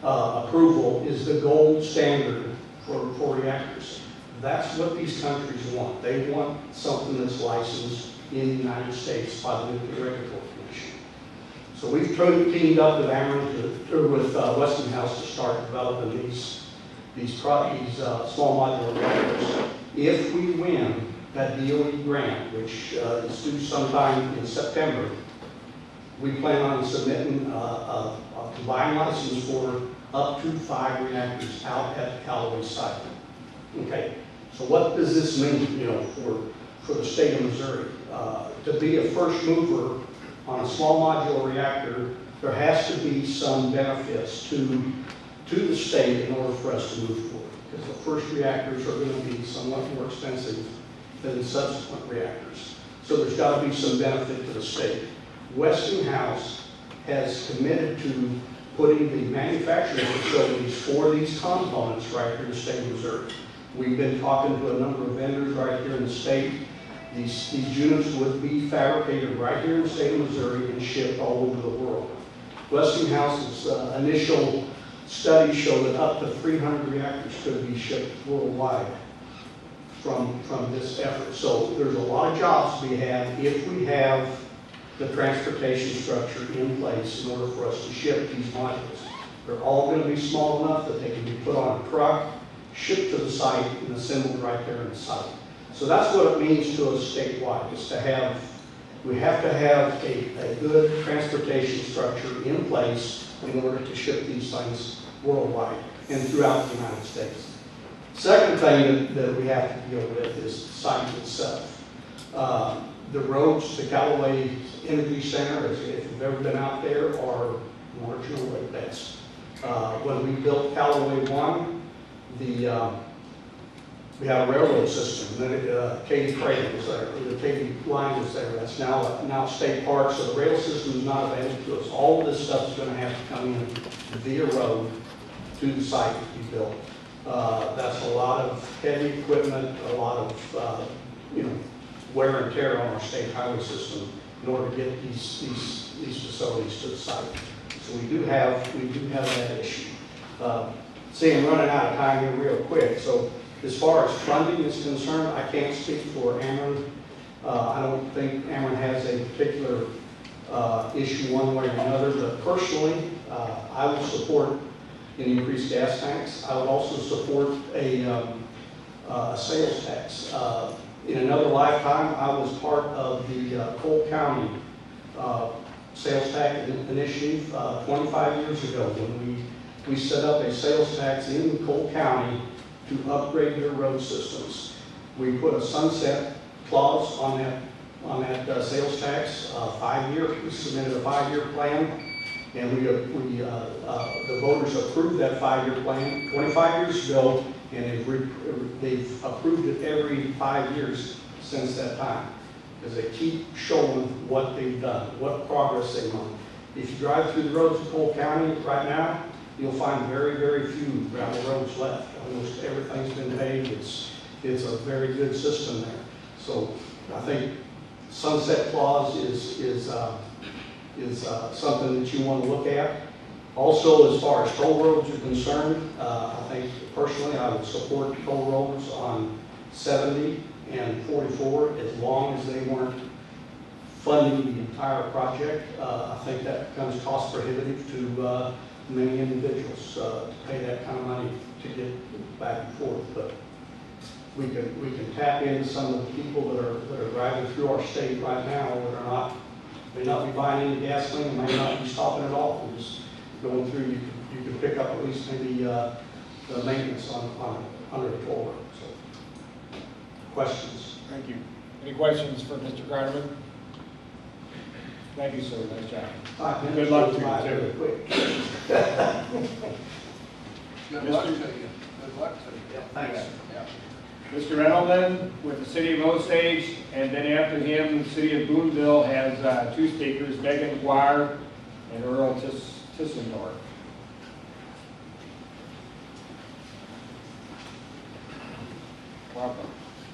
approval is the gold standard for reactors. That's what these countries want. They want something that's licensed in the United States by the Nuclear Regulatory Commission. So we've teamed up with Ameren with Westinghouse to start developing these small modular reactors. If we win that DOE grant, which is due sometime in September, we plan on submitting a combined license for up to 5 reactors out at the Callaway site. Okay, so what does this mean, you know, for the state of Missouri? To be a first mover on a small modular reactor, there has to be some benefits to the state in order for us to move forward. Because the first reactors are going to be somewhat more expensive than the subsequent reactors. So there's got to be some benefit to the state. Westinghouse has committed to putting the manufacturing facilities for these components right here in the state of Missouri. We've been talking to a number of vendors right here in the state. These units would be fabricated right here in the state of Missouri and shipped all over the world. Westinghouse's initial studies show that up to 300 reactors could be shipped worldwide from this effort. So there's a lot of jobs to be had if we have the transportation structure in place in order for us to ship these modules. They're all going to be small enough that they can be put on a truck, shipped to the site, and assembled right there in the site. So that's what it means to us statewide, is we have to have a good transportation structure in place in order to ship these things worldwide and throughout the United States. Second thing that we have to deal with is the site itself. The roads to Callaway Energy Center, if you've ever been out there, are marginal at best. When we built Callaway 1, we had a railroad system. Then Katy Craig was there, the Katy line was there. That's now state park, so the rail system is not available to us. All of this stuff is going to have to come in via road to the site to be built. That's a lot of heavy equipment, a lot of wear and tear on our state highway system in order to get these facilities to the site. So we do have that issue. See, I'm running out of time here real quick. So as far as funding is concerned, I can't speak for Ameren. I don't think Ameren has a particular issue one way or another, but personally, I would support an increased gas tanks. I would also support a sales tax. In another lifetime, I was part of the Cole County sales tax initiative 25 years ago when we set up a sales tax in Cole County to upgrade their road systems. We put a sunset clause on that sales tax, 5 year. We submitted a 5-year plan, and the voters approved that 5-year plan 25 years ago, and they've approved it every 5 years since that time, because they keep showing what they've done, what progress they've made. If you drive through the roads of Cole County right now, you'll find very, very few gravel roads left. Almost everything's been paved. It's a very good system there. So I think sunset clause is something that you want to look at. Also, as far as toll roads are concerned, I think personally I would support toll roads on 70 and 44 as long as they weren't funding the entire project. I think that becomes cost prohibitive to many individuals to pay that kind of money to get back and forth. But we can tap into some of the people that are driving through our state right now that may not be buying any gasoline, may not be stopping at all. We're just going through. You could pick up at least maybe the maintenance under a toll road. So, questions? Thank you. Any questions for Mr. Garderman? Thank you, sir. Nice job. Good luck to you, too. Really quick. Good luck to you. Good luck to you. Yeah, thanks. Yeah. Mr. Reynolds with the city of Osage, and then after him, the city of Boonville has 2 speakers, Megan Guire and Earl Tissendorf. Welcome.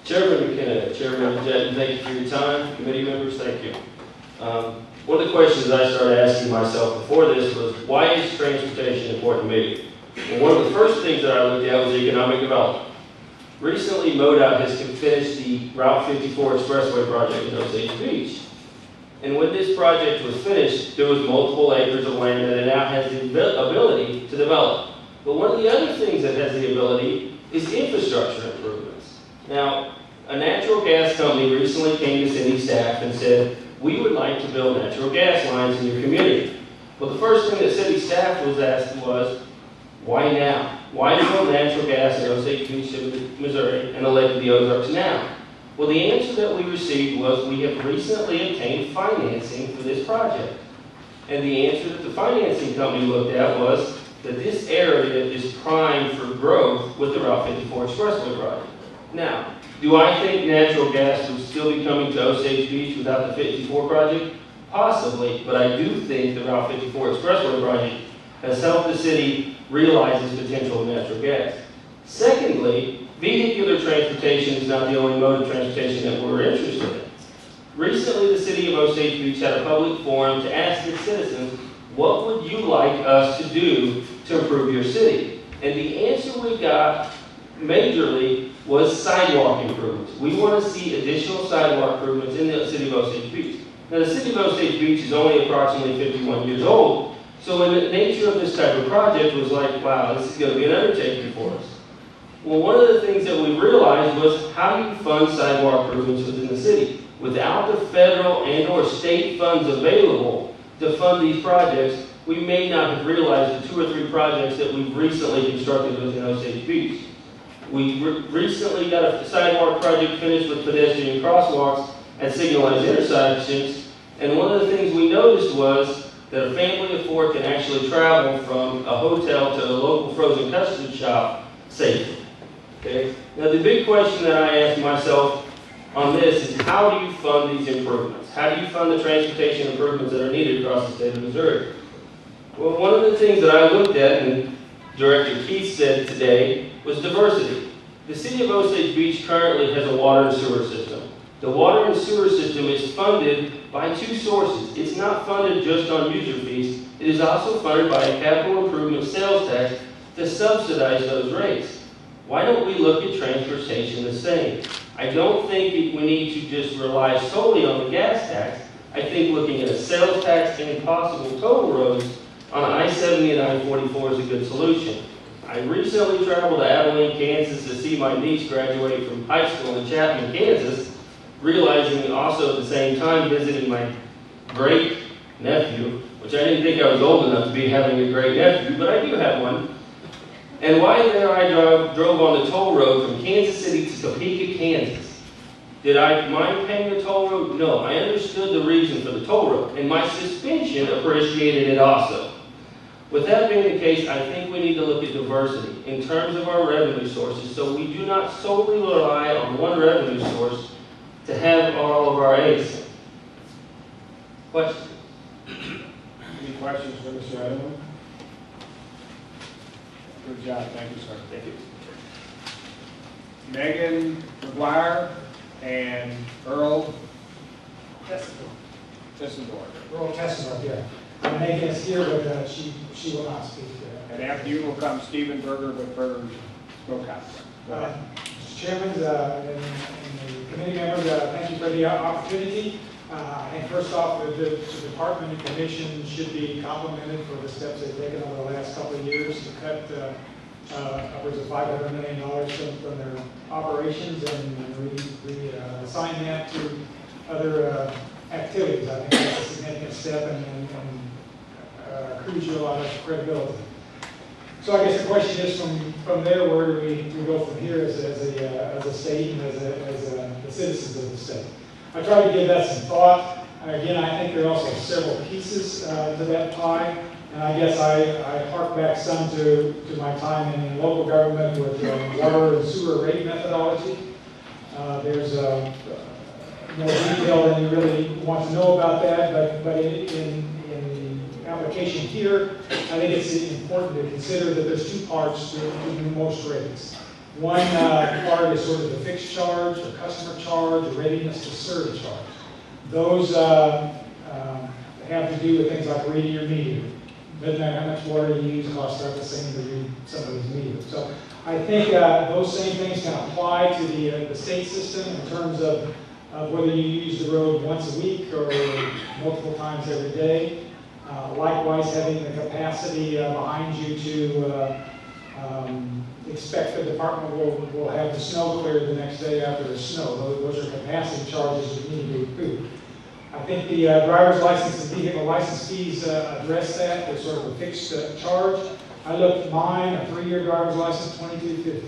Chairman McKenna, Chairman Jetton, thank you for your time. Committee members, thank you. One of the questions I started asking myself before this was, why is transportation important to me? Well, one of the first things that I looked at was economic development. Recently, MoDOT has finished the Route 54 Expressway project in Osage Beach. And when this project was finished, there was multiple acres of land that it now has the ability to develop. But one of the other things that has the ability is infrastructure improvements. Now, a natural gas company recently came to city staff and said, we would like to build natural gas lines in your community. Well, the first thing that city staff was asked was, why now? Why build natural gas in Osage Beach, Missouri, and elect the Ozarks now? Well, the answer that we received was, we have recently obtained financing for this project. And the answer that the financing company looked at was that this area is primed for growth with the Route 54 Expressway project. Now, do I think natural gas would still be coming to Osage Beach without the 54 project? Possibly, but I do think the Route 54 Expressway project has helped the city realize its potential of natural gas. Secondly, vehicular transportation is not the only mode of transportation that we're interested in. Recently, the city of Osage Beach had a public forum to ask its citizens, what would you like us to do to improve your city? And the answer we got majorly was sidewalk improvements. We want to see additional sidewalk improvements in the city of Osage Beach. Now, the city of Osage Beach is only approximately 51 years old, so when the nature of this type of project was like, wow, this is going to be an undertaking for us. Well, one of the things that we realized was, how do you fund sidewalk improvements within the city? Without the federal and or state funds available to fund these projects, we may not have realized the 2 or 3 projects that we've recently constructed within Osage Beach. We recently got a sidewalk project finished with pedestrian crosswalks at signalized intersections, and one of the things we noticed was that a family of 4 can actually travel from a hotel to a local frozen custard shop safely. Okay? Now the big question that I ask myself on this is, how do you fund these improvements? How do you fund the transportation improvements that are needed across the state of Missouri? Well, one of the things that I looked at, and Director Keith said today, was diversity. The city of Osage Beach currently has a water and sewer system. The water and sewer system is funded by 2 sources. It's not funded just on user fees. It is also funded by a capital improvement sales tax to subsidize those rates. Why don't we look at transportation the same? I don't think we need to just rely solely on the gas tax. I think looking at a sales tax and possible toll roads on I-70 and I-44 is a good solution. I recently traveled to Abilene, Kansas to see my niece graduate from high school in Chapman, Kansas, realizing also at the same time visiting my great nephew, which I didn't think I was old enough to be having a great nephew, but I do have one. And while there I drove on the toll road from Kansas City to Topeka, Kansas. Did I mind paying the toll road? No, I understood the reason for the toll road, and my suspension appreciated it also. With that being the case, I think we need to look at diversity in terms of our revenue sources, so we do not solely rely on one revenue source to have all of our eggs. Questions? Any questions for Mr. Edelman? Good job, thank you, sir. Thank you. Megan McGuire and Earl Tessendorf. Earl Tessendorf, yeah. Megan is here, but she will not speak. And after you will come Stephen Berger with Berger Smokehouse. Mr. Chairman, and the committee members, thank you for the opportunity. And first off, the department and commission should be complimented for the steps they've taken over the last couple of years to cut upwards of $500 million from their operations and reassign that to other activities. I think that's a significant step and accrues you a lot of credibility. So I guess the question is, from there, where do we go from here as a state and as the citizens of the state? I tried to give that some thought. Again, I think there are also several pieces to that pie, and I guess I hark back some to my time in local government with water and sewer rate methodology. There's more detail than you really want to know about that, but in the application here, I think it's important to consider that there's 2 parts to most rates. One part is sort of the fixed charge, or customer charge, or readiness to serve charge. Those have to do with things like reading your meter. Doesn't matter how much water you use, costs are the same to read somebody's meter. So I think those same things can apply to the state system in terms of whether you use the road once a week or multiple times every day. Likewise, having the capacity behind you to expect the department will have the snow cleared the next day after the snow. Those are capacity charges that need to be approved. I think the driver's license and vehicle license fees address that. They're sort of a fixed charge. I looked at mine, a 3-year driver's license, $22.50.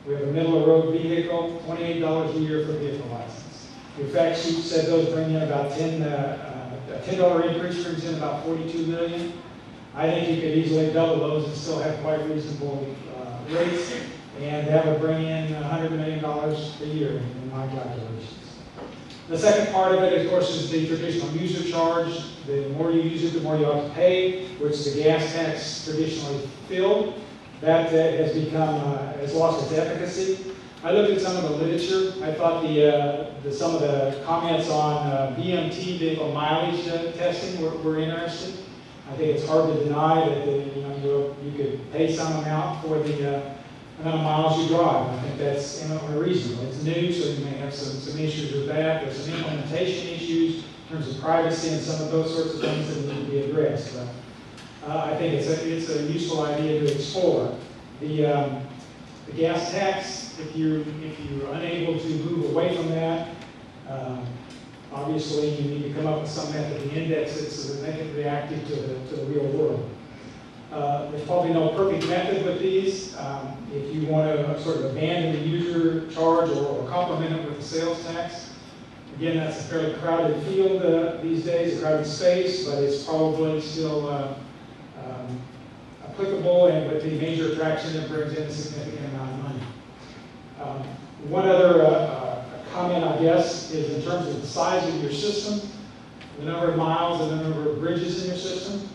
We have a middle-of-the-road vehicle, $28 a year for vehicle license. Your fact sheet said those bring in about a $10 increase brings in about $42 million. I think you could easily double those and still have quite reasonable rates, and that would bring in $100 million a year in my calculations. The second part of it, of course, is the traditional user charge. The more you use it, the more you have to pay, which the gas tax traditionally filled. That has lost its efficacy. I looked at some of the literature. I thought some of the comments on VMT, vehicle mileage testing, were interesting. I think it's hard to deny that you could pay some amount for the amount of miles you drive. I think that's reasonable. It's new, so you may have some issues with that. There's some implementation issues in terms of privacy and some of those sorts of things that need to be addressed. But I think it's a useful idea to explore. The gas tax, if you're unable to move away from that, obviously obviously you need to come up with some method to index it so that they can react it to the real world. There's probably no perfect method with these. If you want to sort of abandon the user charge or complement it with the sales tax, again, that's a fairly crowded field these days, a crowded space, but it's probably still applicable, and with the major attraction, it brings in a significant amount of money. One other comment, I guess, is in terms of the size of your system, the number of miles and the number of bridges in your system.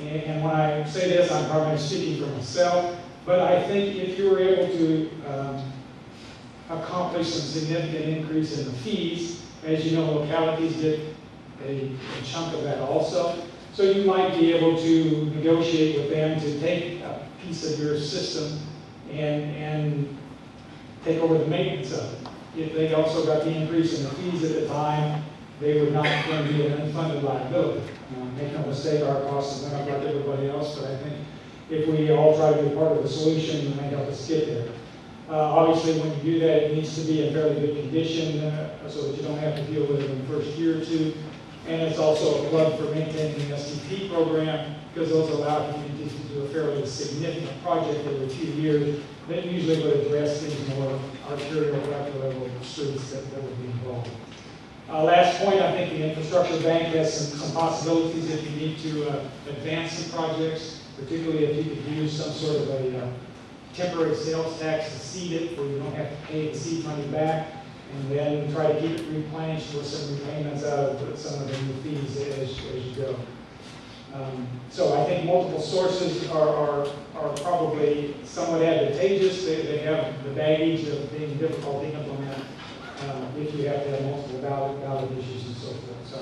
And when I say this, I'm probably speaking for myself, but I think if you were able to accomplish some significant increase in the fees, as you know, localities get a chunk of that also. So you might be able to negotiate with them to take a piece of your system and take over the maintenance of it. If they also got the increase in the fees at the time, they were not going to be an unfunded liability. Make no mistake, our costs have went up like everybody else, but I think if we all try to be part of the solution, it may help us get there. Obviously, when you do that, it needs to be in fairly good condition so that you don't have to deal with it in the first year or two. And it's also a plug for maintaining the STP program, because those allow communities to do a fairly significant project over 2 years that usually would address these more arterial level streets that would be involved. Last point, I think the infrastructure bank has some possibilities if you need to advance some projects, particularly if you could use some sort of a temporary sales tax to seed it, where you don't have to pay the seed money back, and then try to keep it replenished with some repayments out of some of the new fees as you go. So I think multiple sources are probably somewhat advantageous. They have the baggage of being difficult to implement if you have to have multiple valid issues and so forth. So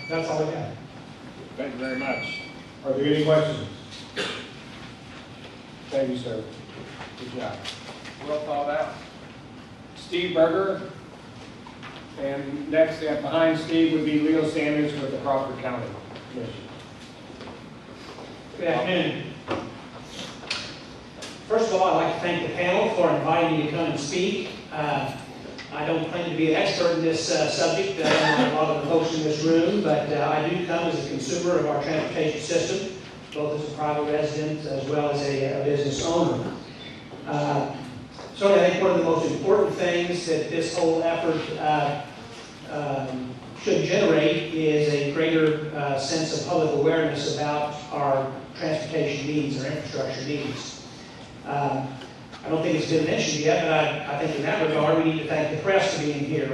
that's all I have. Thank you very much. Are there any questions? Thank you, sir. Good job. Well thought out. Steve Berger, and next behind Steve would be Leo Sanders with the Crawford County Commission. Good afternoon. First of all, I'd like to thank the panel for inviting me to come and speak. I don't claim to be an expert in this subject, like a lot of the folks in this room, but I do come as a consumer of our transportation system, both as a private resident as well as a business owner. So I think one of the most important things that this whole effort should generate is a greater sense of public awareness about our transportation needs, our infrastructure needs. I don't think it's been mentioned yet, but I think in that regard we need to thank the press for being here,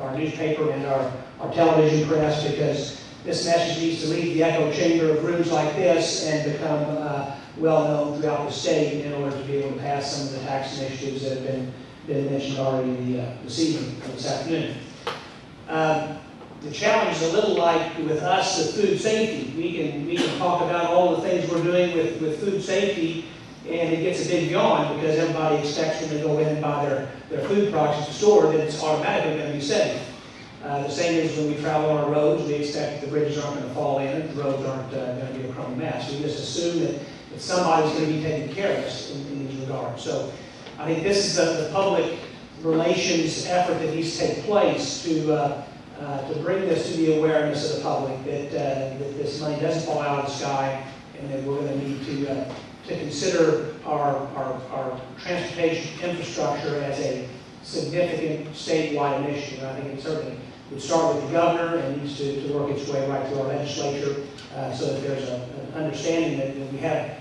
our newspaper and our television press, because this message needs to leave the echo chamber of rooms like this and become well known throughout the state in order to be able to pass some of the tax initiatives that have been mentioned already this evening, or this afternoon. The challenge is a little like with us with food safety. We can talk about all the things we're doing with food safety, and it gets a big yawn because everybody expects when they go in and buy their food products at the store that it's automatically going to be safe. The same as when we travel on our roads, we expect that the bridges aren't going to fall in and the roads aren't going to be a chrome mess. We just assume that somebody's going to be taking care of us in these regards. So I think this is the public relations effort that needs to take place to bring this to the awareness of the public that this money doesn't fall out of the sky, and that we're going to need to consider our transportation infrastructure as a significant statewide initiative. I think it certainly would start with the governor and needs to work its way right through our legislature so that there's an understanding that we have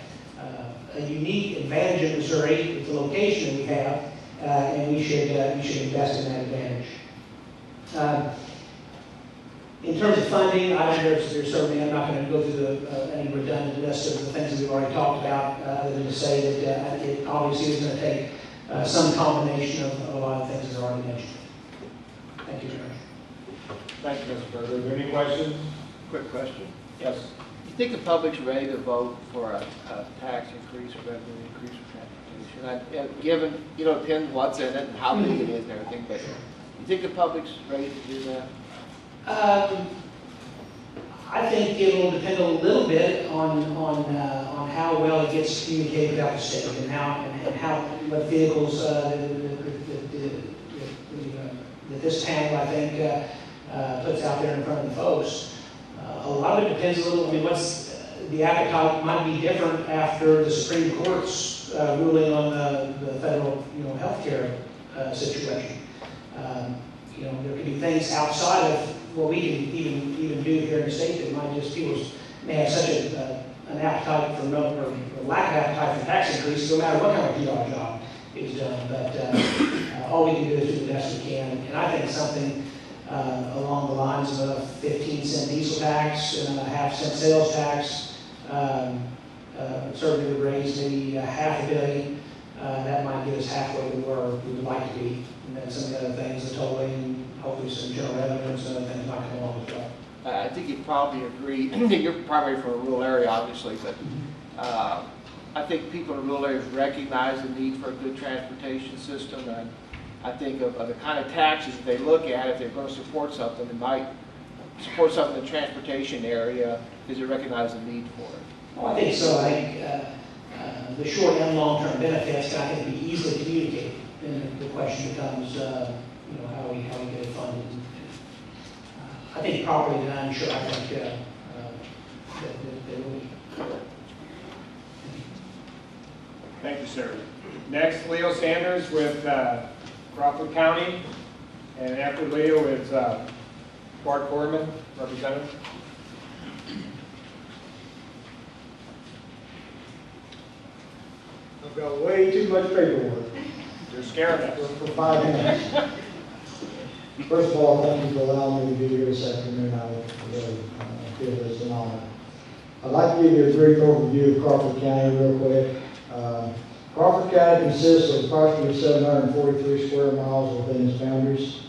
a unique advantage in Missouri with the location that we have, and we should invest in that advantage. In terms of funding, there's certainly, I'm not going to go through any redundant list of the things that we've already talked about, other than to say that it obviously is going to take some combination of a lot of things that are already mentioned. Thank you very much. Thank you, Mr. Berger. Are there any questions? Quick question. Yes. You think the public's ready to vote for a tax increase or revenue increase for transportation? Given, it depends what's in it and how big it is and everything, but you think the public's ready to do that? I think it will depend a little bit on how well it gets communicated throughout the state and what vehicles that this panel, I think, puts out there in front of the folks. A lot of it depends a little, I mean, what's the appetite might be different after the Supreme Court's ruling on the federal, healthcare situation. There could be things outside of what we can even do here in the state that might just, people may have such an appetite for or lack of appetite for tax increase, no matter what kind of PR job is done. But all we can do is do the best we can. And I think something along the lines of a 15-cent diesel tax and a half-cent sales tax certainly would raise maybe $500 million. That might get us halfway to where we would like to be. And then some of the other things, the tolling, hopefully some general revenue and some other things might come along as well. I think you'd probably agree, you're probably from a rural area, obviously, but I think people in rural areas recognize the need for a good transportation system. And I think of the kind of taxes that they look at, if they're going to support something, they might support something in the transportation area because they recognize the need for it. Well, I think so. I think the short and long-term benefits can, I think, be easily communicated. And the question becomes, how we get it funded. I think properly done, sure, I think that they will be. Thank you, sir. Next, Leo Sanders with Crawford County. And after Leo is Bart Corman, representative. I've got way too much paperwork. You're scared of us. For 5 minutes. First of all, thank you for allowing me to be here this afternoon. I really feel it's an honor. I'd like to give you a brief overview of Crawford County real quick. Crawford County consists of approximately 743 square miles within its boundaries.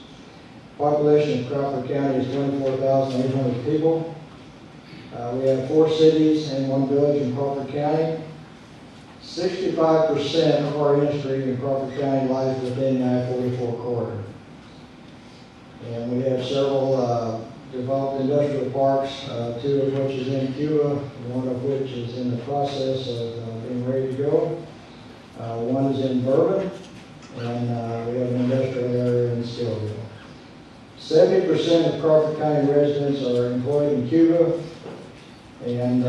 Population of Crawford County is 24,800 people. We have 4 cities and 1 village in Crawford County. 65% of our industry in Crawford County lies within the I-44 corridor. And we have several developed industrial parks, 2 of which is in Cuba, 1 of which is in the process of being ready to go. 1 is in Bourbon, and we have an industrial area in Stillville. 70% of Crawford County residents are employed in Cuba, and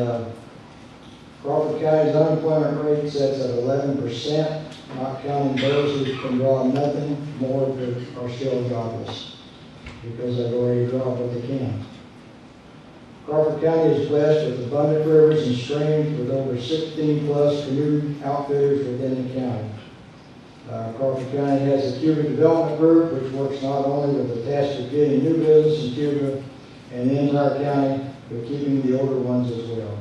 Crawford County's unemployment rate sits at 11%, not counting those who can draw nothing more that are still jobless, because they've already drawn what they can. Crawford County is blessed with abundant rivers and streams with over 16 plus canoe outfitters within the county. Crawford County has a Cuba Development Group, which works not only with the task of getting new business in Cuba and the entire county, but keeping the older ones as well.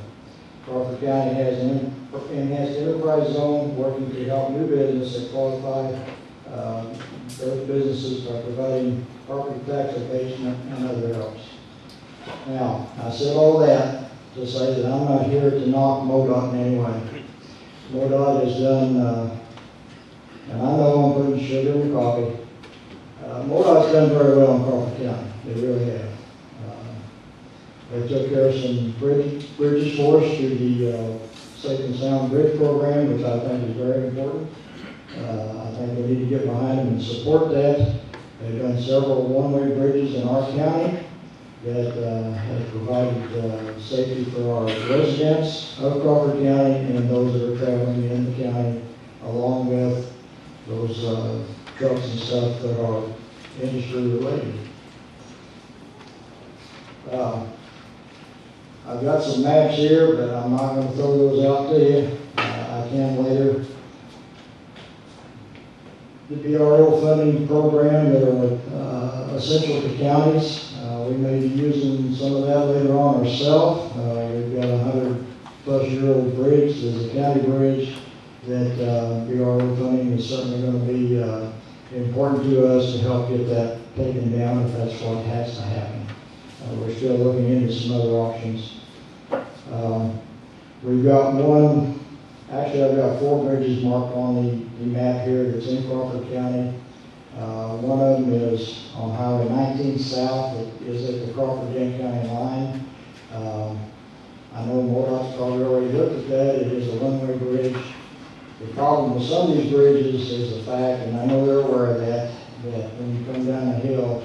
Crawford County has an enhanced enterprise zone working to help new business that qualify those businesses by providing property tax abatement and other helps. Now, I said all that to say that I'm not here to knock MoDOT in any way. MoDOT has done, and I know I'm putting sugar in the coffee, MoDOT's done very well in Crawford County. They really have. They took care of some bridges for us through the Safe and Sound Bridge Program, which I think is very important. I think we need to get behind them and support that. They've done several one-way bridges in our county that have provided safety for our residents of Crawford County and those that are traveling in the county, along with those trucks and stuff that are industry related. I've got some maps here, but I'm not going to throw those out to you. I can later. The BRO funding program that are essential to counties. We may be using some of that later on ourselves. We've got a 100-plus-year-old bridge. There's a county bridge that BRO funding is certainly going to be important to us to help get that taken down if that's what has to happen. We're still looking into some other options. We've got I've got 4 bridges marked on the map here that's in Crawford County. One of them is on Highway 19 South. It is at the Crawford-Dane County line. I know MoDOT's probably already looked at that. It is a one-way bridge. The problem with some of these bridges is the fact, and I know they're aware of that when you come down the hill,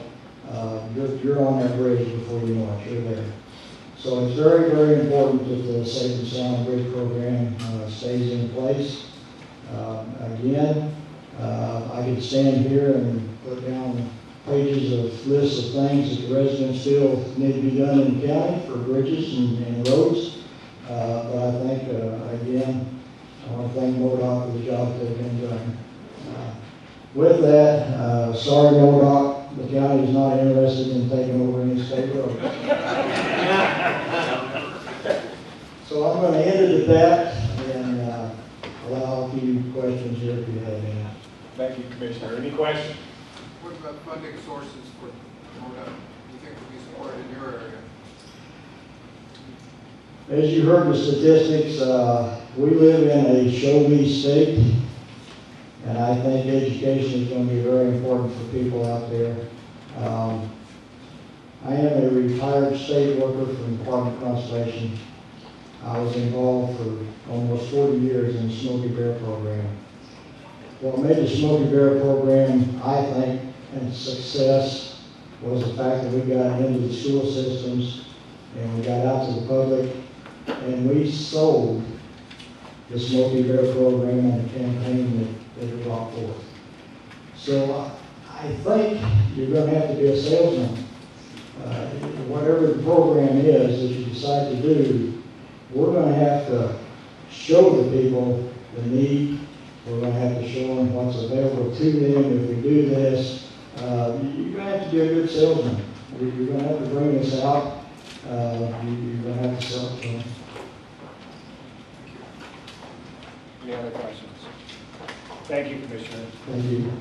you're on that bridge before you know it, you're there. So it's very, very important that the Safe and Sound Bridge program stays in place. Again, I could stand here and put down pages of lists of things that the residents feel need to be done in the county for bridges and roads. But I think, again, I want to thank MoDOT for the job they've been doing. With that, sorry MoDOT, the county is not interested in taking over any state road. So I'm going to end it at that and allow a few questions here if you have any. Thank you, Commissioner. Any questions? What about funding sources for MoDOT? Do you think would be supported in your area? As you heard the statistics, we live in a show-me state, and I think education is going to be very important for people out there. I am a retired state worker from the Department of Conservation. I was involved for almost 40 years in the Smoky Bear program. What made the Smoky Bear program, I think, a success was the fact that we got into the school systems and we got out to the public and we sold the Smoky Bear program and the campaign that it brought forth. So I think you're going to have to be a salesman. Whatever the program is that you decide to do, we're going to have to show the people the need. We're going to have to show them what's available to them. If we do this, you're going to have to be a good salesman. You're going to have to bring this out. You're going to have to sell it to them. Any other questions? Thank you, Commissioner. Thank you.